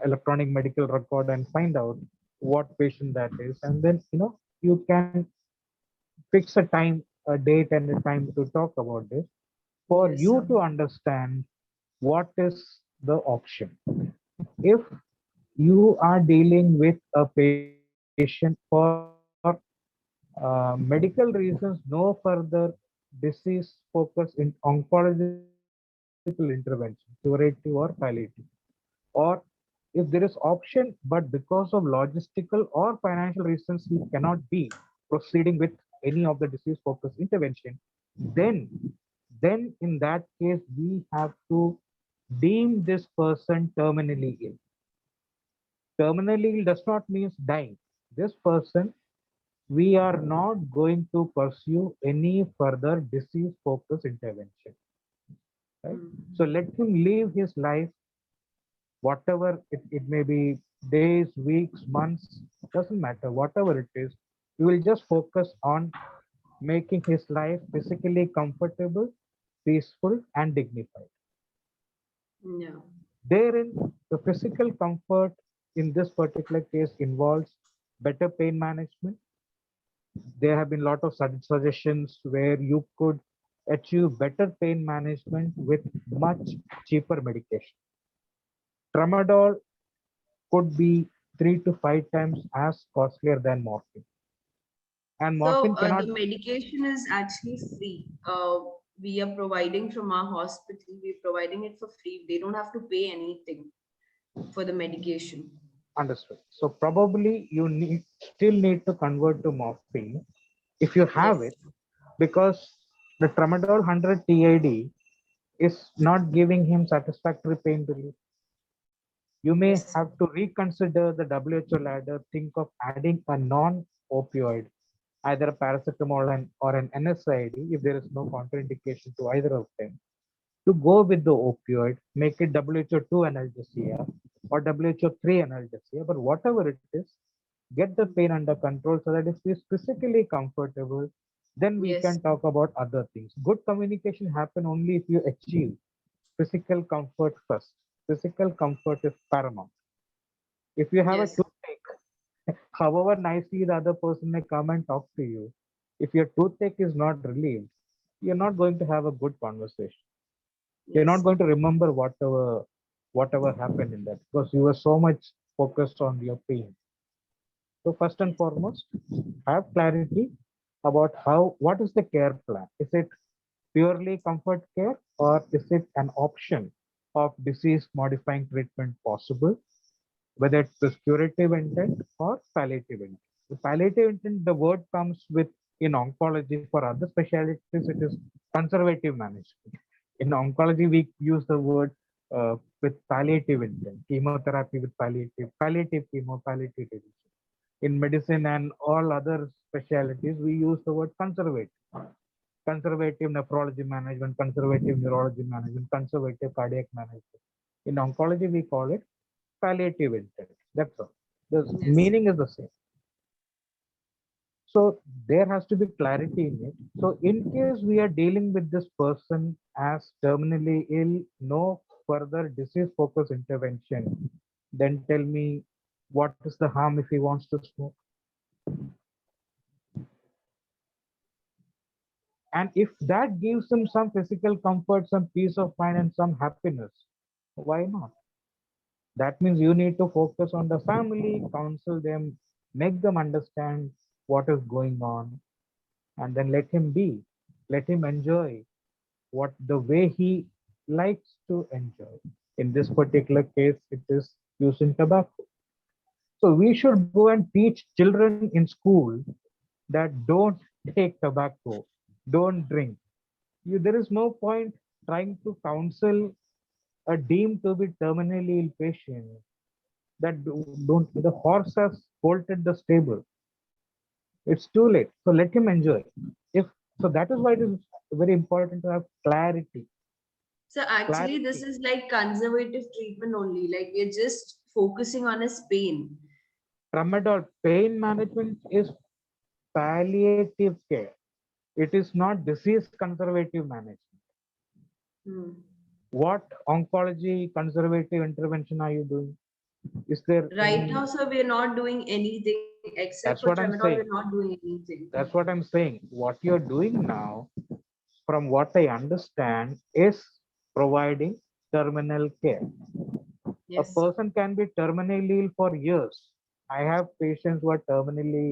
electronic medical record and find out what patient that is. And then, you can fix a time, a date and a time to talk about this for
yes,
you
sir.
to understand what is the option. If you are dealing with a patient for medical reasons, no further disease focus in oncological intervention, curative or palliative, or if there is option, but because of logistical or financial reasons, he cannot be proceeding with any of the disease focused intervention, then in that case, we have to deem this person terminally ill. Terminally ill does not mean dying. This person, we are not going to pursue any further disease focused intervention. Right? So let him live his life, whatever it may be, days, weeks, months, doesn't matter, whatever it is. We will just focus on making his life physically comfortable, peaceful, and dignified.
Yeah.
Therein, the physical comfort in this particular case involves better pain management. There have been a lot of suggestions where you could achieve better pain management with much cheaper medication. Tramadol could be 3 to 5 times as costlier than morphine. And
So
morphine cannot,
the medication is actually free. We are providing from our hospital. We're providing it for free. They don't have to pay anything for the medication.
understood. So probably you still need to convert to morphine if you have
Yes.
it, because the tramadol 100 TID is not giving him satisfactory pain relief. You may
Yes.
have to reconsider the WHO ladder, think of adding a non-opioid, either a paracetamol or an NSAID if there is no contraindication to either of them, to go with the opioid, make it WHO2 analgesia or WHO3 analgesia, but whatever it is, get the pain under control so that if he is physically comfortable, then we
Yes.
can talk about other things. Good communication happen only if you achieve physical comfort first. Physical comfort is paramount. If you have a
Yes.
toothache, however nicely the other person may come and talk to you, if your toothache is not relieved, you're not going to have a good conversation. You're not
Yes.
going to remember whatever happened in that because you were so much focused on your pain. So first and foremost, have clarity about what is the care plan. Is it purely comfort care, or is it an option of disease modifying treatment possible, whether it's the curative intent or palliative intent? The palliative intent, the word comes with in oncology. For other specialties, it is conservative management. In oncology, we use the word with palliative intent, chemotherapy with palliative chemo, palliative division. In medicine and all other specialties, we use the word conservative nephrology management, conservative neurology management, conservative cardiac management. In oncology, we call it palliative intent. That's all. The
Yes.
meaning is the same. So there has to be clarity in it. So in case we are dealing with this person as terminally ill, no further disease focused intervention, then tell me what is the harm if he wants to smoke? And if that gives him some physical comfort, some peace of mind, and some happiness, why not? That means you need to focus on the family, counsel them, make them understand what is going on, and then let him be, let him enjoy what the way he likes to enjoy. In this particular case, it is using tobacco. So we should go and teach children in school that don't take tobacco, don't drink. There is no point trying to counsel a deemed to be terminally ill patient that don't. The horse has bolted the stable. It's too late. So let him enjoy. If so, that is why it is very important to have clarity.
So actually, this
Clarity.
is like conservative treatment only. Like we're just focusing on his pain.
Tramadol pain management is palliative care. It is not disease conservative management.
Hmm.
What oncology conservative intervention are you doing? Is there
Right
any?
now, sir, we're not doing anything except
That's
for
what I'm
tramadol.
saying.
We're not doing anything.
That's what I'm saying. What you're doing now, from what I understand, is providing terminal care. A
Yes.
person can be terminally ill for years. I have patients who are terminally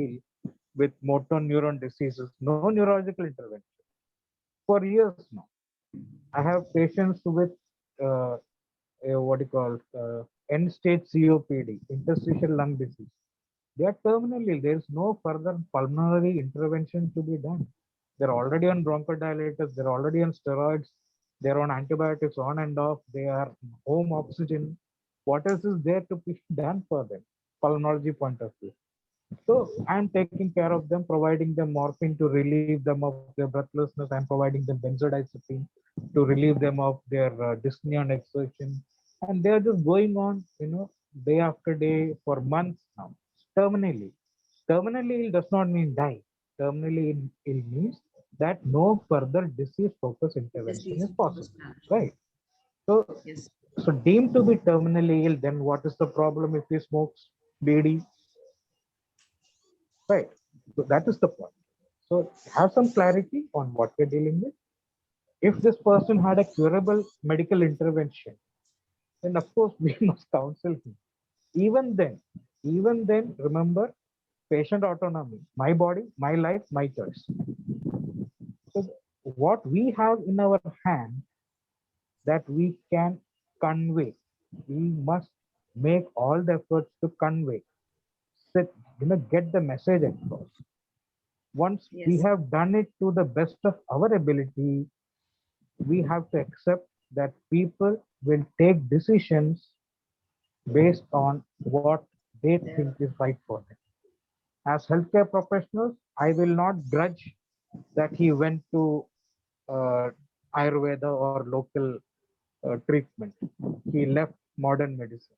ill with motor neuron diseases, no neurological intervention for years now. I have patients with what do you call end stage COPD, interstitial lung disease. They are terminally ill. There is no further pulmonary intervention to be done. They're already on bronchodilators. They're already on steroids. They're on antibiotics on and off. They are home oxygen. What else is there to be done for them? Pulmonology point of view. So I'm taking care of them, providing them morphine to relieve them of their breathlessness. I'm providing them benzodiazepine to relieve them of their dyspnea and exertion. And they're just going on, day after day for months now, terminally. Terminally ill does not mean die. Terminally ill means that no further disease focused intervention
Disease
is
focus
possible,
management.
right? So,
Yes.
so deemed to be terminally ill, then what is the problem if he smokes BD? Right. So that is the point. So have some clarity on what we're dealing with. If this person had a curable medical intervention, then of course we must counsel him. Even then, remember patient autonomy, my body, my life, my choice. So what we have in our hand that we can convey, we must make all the efforts to convey, sit, get the message across. Once we
Yes.
have done it to the best of our ability, we have to accept that people will take decisions based on what they think is right for them. As healthcare professionals, I will not grudge that he went to uh, Ayurveda or local treatment. He left modern medicine.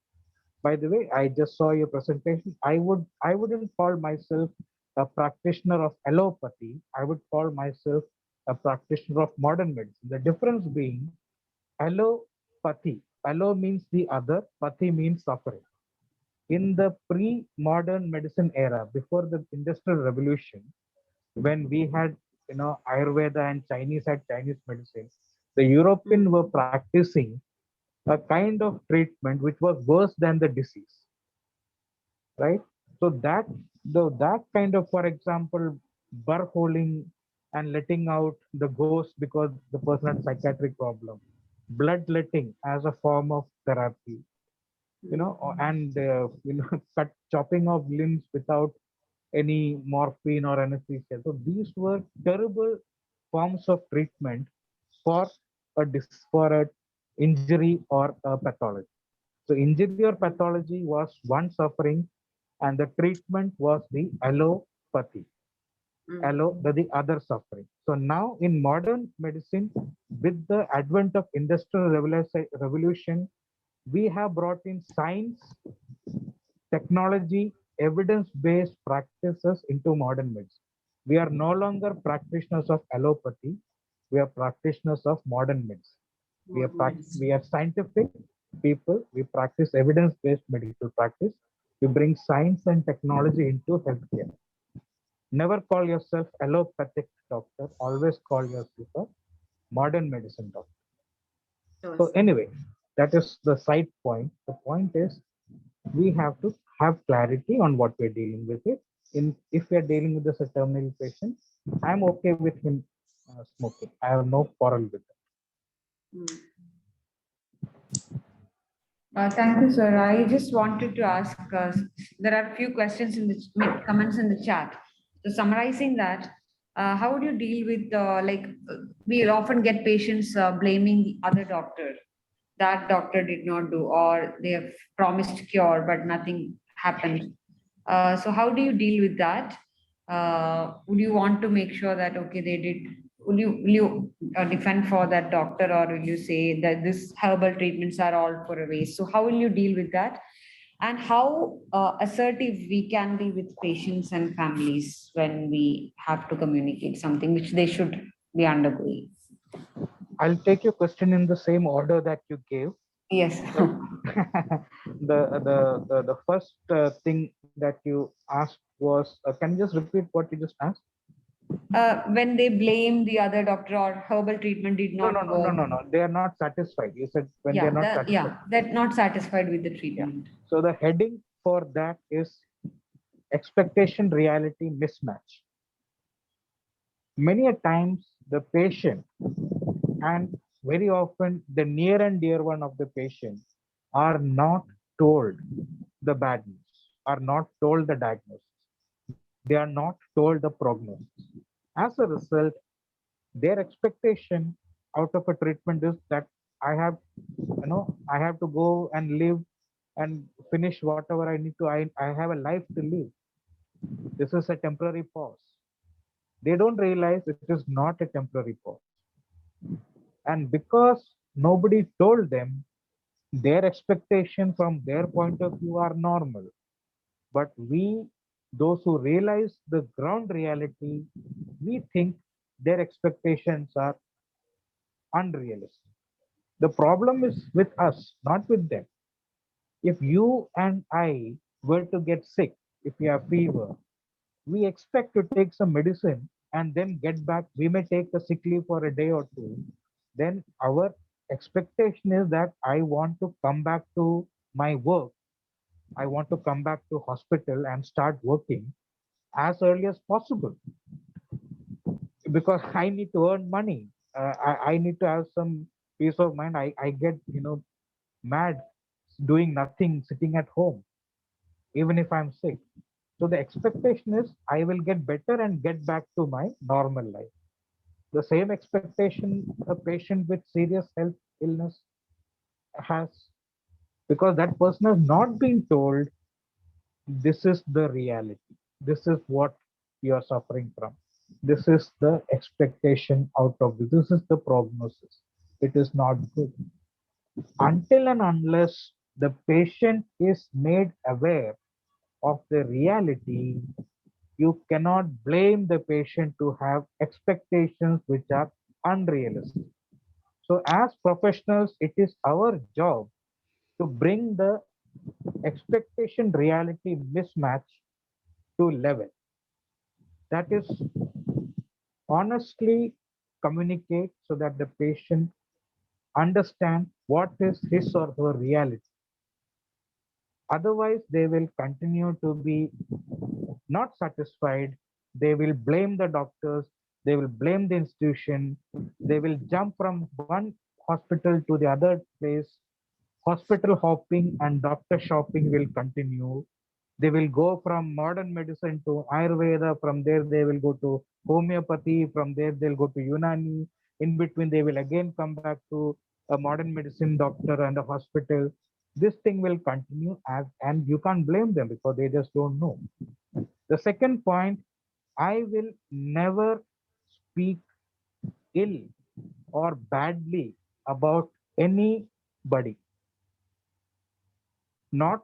By the way, I just saw your presentation. I wouldn't call myself a practitioner of allopathy. I would call myself a practitioner of modern medicine. The difference being allopathy. Allo means the other, pathy means suffering. In the pre-modern medicine era, before the industrial revolution, when we had Ayurveda and Chinese had Chinese medicine, the European were practicing a kind of treatment which was worse than the disease, right? So that kind of, for example, burr holing and letting out the ghost because the person had psychiatric problem, bloodletting as a form of therapy, and chopping off limbs without any morphine or anesthesia. So these were terrible forms of treatment for for a injury or a pathology. So injury or pathology was one suffering, and the treatment was the allopathy. The other suffering. So now in modern medicine, with the advent of industrial revolution, we have brought in science, technology, evidence-based practices into modern medicine. We are no longer practitioners of allopathy. We are practitioners of modern medicine. We are scientific people. We practice evidence-based medical practice. We bring science and technology into healthcare. Never call yourself allopathic doctor. Always call yourself a modern medicine doctor. So anyway, that is the side point. The point is we have to have clarity on what we're dealing with it. If we're dealing with this a terminal patient, I'm okay with him smoking. I have no quarrel with that.
Thank you, sir. I just wanted to ask, there are a few questions in the comments in the chat. So summarizing that, how would you deal with, we often get patients blaming the other doctor. That doctor did not do, or they have promised cure, but nothing happened. So how do you deal with that? Would you want to make sure that, okay, they did, will you defend for that doctor, or will you say that this herbal treatments are all for a waste? So how will you deal with that? And how assertive we can be with patients and families when we have to communicate something which they should be undergoing?
I'll take your question in the same order that you gave.
Yes.
The first thing that you asked was, can you just repeat what you just asked?
When they blame the other doctor or herbal treatment did not work.
No. They are not satisfied. You said when they're not satisfied.
Yeah, they're not satisfied with the treatment.
So the heading for that is expectation reality mismatch. Many a times the patient, and very often the near and dear one of the patient, are not told the bad news, are not told the diagnosis. They are not told the prognosis. As a result, their expectation out of a treatment is that I have to go and live and finish whatever I need to. I have a life to live. This is a temporary pause. They don't realize it is not a temporary pause. And because nobody told them, their expectation from their point of view are normal. But we, those who realize the ground reality, we think their expectations are unrealistic. The problem is with us, not with them. If you and I were to get sick, if we have fever, we expect to take some medicine and then get back. We may take a sick leave for a day or two. Then our expectation is that I want to come back to my work. I want to come back to hospital and start working as early as possible because I need to earn money. I need to have some peace of mind. I get mad doing nothing, sitting at home, even if I'm sick. So the expectation is I will get better and get back to my normal life. The same expectation a patient with serious health illness has, because that person has not been told this is the reality. This is what you are suffering from. This is the expectation out of this. This is the prognosis. It is not good. Until and unless the patient is made aware of the reality, you cannot blame the patient to have expectations which are unrealistic. So as professionals, it is our job to bring the expectation reality mismatch to level. That is honestly communicate so that the patient understand what is his or her reality. Otherwise, they will continue to be not satisfied. They will blame the doctors. They will blame the institution. They will jump from one hospital to the other place. Hospital hopping and doctor shopping will continue. They will go from modern medicine to Ayurveda. From there, they will go to homeopathy. From there, they'll go to Unani. In between, they will again come back to a modern medicine doctor and a hospital. This thing will continue as, and you can't blame them because they just don't know. The second point, I will never speak ill or badly about anybody, not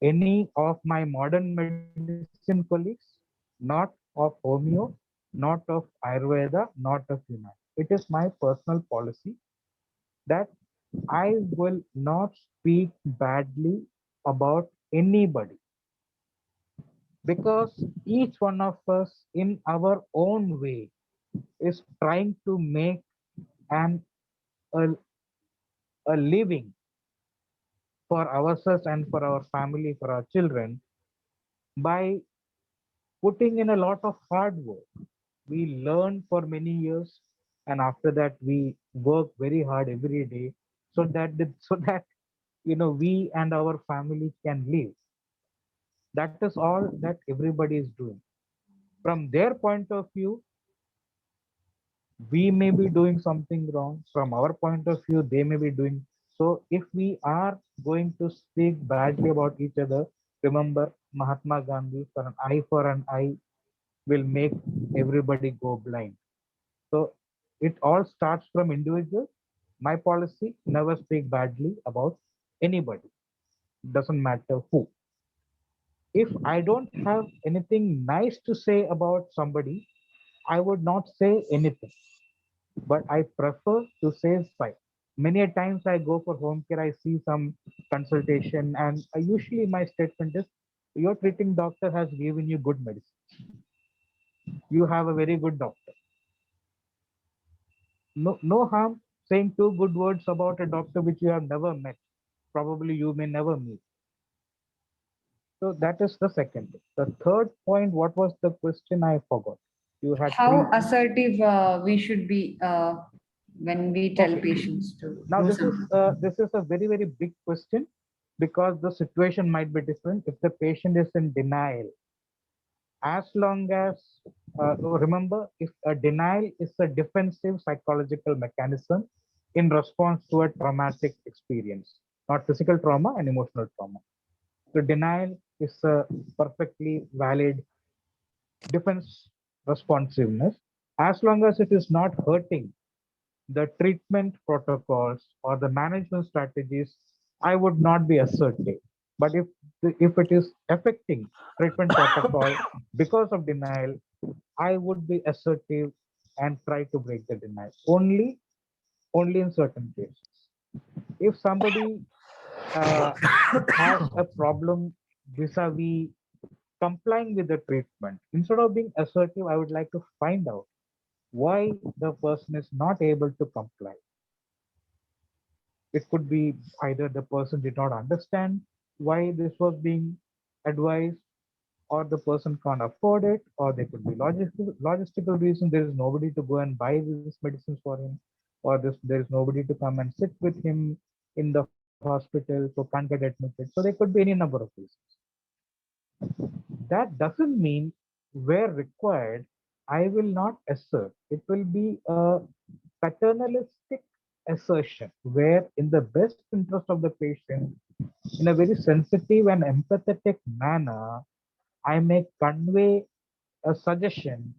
any of my modern medicine colleagues, not of homeo, not of Ayurveda, not of Unani. It is my personal policy that I will not speak badly about anybody, because each one of us in our own way is trying to make an a, a living for ourselves and for our family, for our children, by putting in a lot of hard work. We learn for many years, and after that we work very hard every day, so that we and our family can live. That is all that everybody is doing. From their point of view, we may be doing something wrong. From our point of view, they may be doing. So if we are going to speak badly about each other, remember Mahatma Gandhi, for an eye will make everybody go blind. So it all starts from individual. My policy, never speak badly about anybody. Doesn't matter who. If I don't have anything nice to say about somebody, I would not say anything. But I prefer to say fine. Many a times I go for home care, I see some consultation, and usually my statement is, your treating doctor has given you good medicine. You have a very good doctor. No harm saying two good words about a doctor which you have never met. Probably you may never meet. So that is the second thing. The third point, what was the question? I forgot. You had
How
three.
assertive we should be when we tell
Okay.
patients to
Now
do
this
something.
is a very big question, because the situation might be different. If the patient is in denial, as long as remember, if a denial is a defensive psychological mechanism in response to a traumatic experience, not physical trauma and emotional trauma. So denial is a perfectly valid defense responsiveness, as long as it is not hurting the treatment protocols or the management strategies. I would not be assertive. But if it is affecting treatment protocol because of denial, I would be assertive and try to break the denial. Only in certain cases. If somebody has a problem vis-a-vis complying with the treatment, instead of being assertive, I would like to find out why the person is not able to comply. It could be either the person did not understand why this was being advised, or the person can't afford it, or there could be logistical reason. There is nobody to go and buy these medicines for him, or there is nobody to come and sit with him in the hospital, so can't get admitted. So there could be any number of reasons. That doesn't mean where required, I will not assert. It will be a paternalistic assertion where, in the best interest of the patient, in a very sensitive and empathetic manner, I may convey a suggestion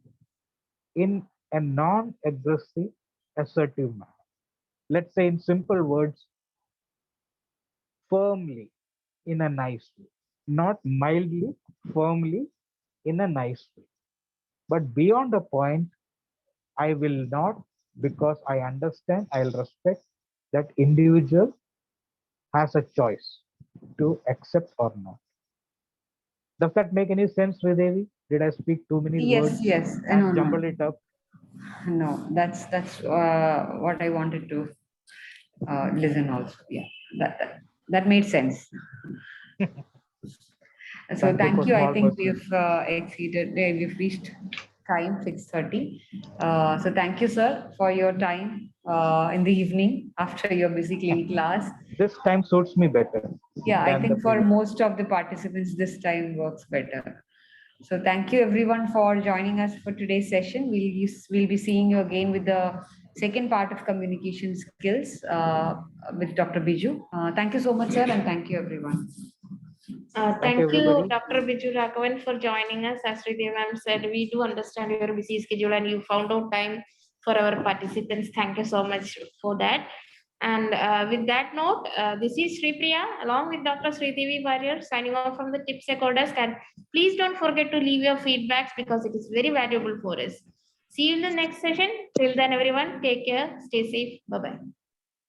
in a non-aggressive, assertive manner. Let's say in simple words, firmly, in a nice way, not mildly, firmly, in a nice way. But beyond a point, I will not, because I understand, I'll respect that individual has a choice to accept or not. Does that make any sense, Sridevi? Did I speak too many
Yes,
words
yes. No,
and jumble
no,
it up?
no. That's what I wanted to listen also. Yeah, that made sense. So
Thank you
thank
for
you. I
small
think
person.
we've we've reached time 6:30. So thank you, sir, for your time in the evening after your busy clinic class.
This time suits me better
Yeah, I
than the
think for
previous.
most of the participants, this time works better. So thank you everyone for joining us for today's session. We'll be seeing you again with the second part of communication skills with Dr. Biju. Thank you so much, sir, and thank you everyone.
Thank you,
Thank you,
everybody.
Dr. Biju Raghavan, for joining us. As Sridevi ma'am said, we do understand your busy schedule and you found out time for our participants. Thank you so much for that. And with that note, this is Sri Priya along with Dr. Sridevi Warrior signing off from the Tips Echo Desk. And please don't forget to leave your feedbacks because it is very valuable for us. See you in the next session. Till then, everyone, take care, stay safe. Bye-bye.